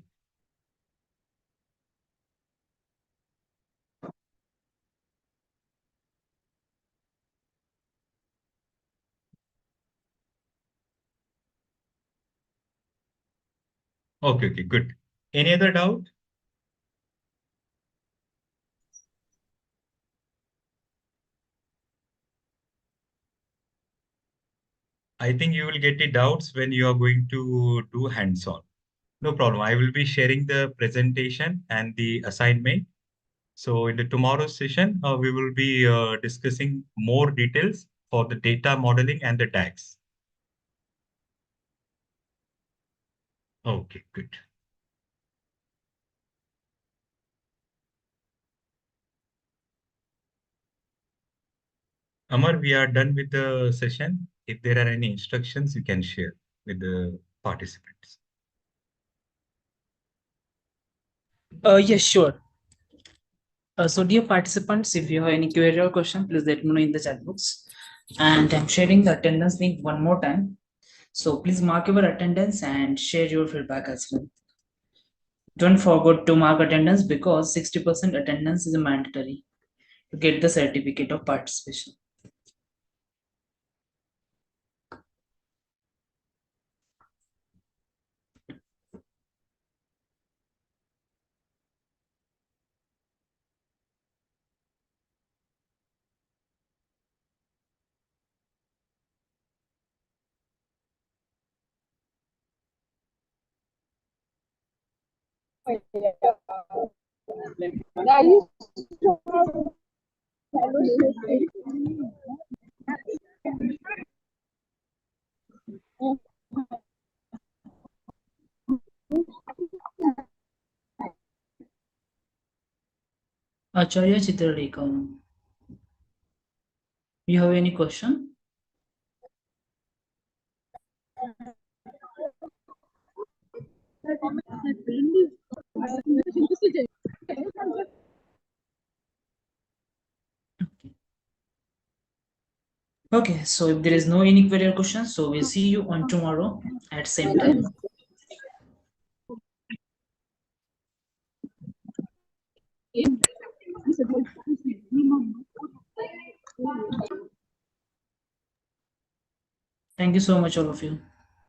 Okay, okay, good. Any other doubt? I think you will get the doubts when you are going to do hands-on. No problem. I will be sharing the presentation and the assignment. So in the tomorrow's session, we will be discussing more details for the data modeling and the tags. Okay, good. Amar, we are done with the session. If there are any instructions, you can share with the participants. Yes, sure. So dear participants, if you have any query or question, please let me know in the chat box. And I'm sharing the attendance link one more time. So please mark your attendance and share your feedback as well. Don't forget to mark attendance because 60% attendance is mandatory to get the certificate of participation. Acharya Chitralekha, you have any question? Okay, so if there is no any query or question, so we'll see you on tomorrow at same time. Thank you so much, all of you.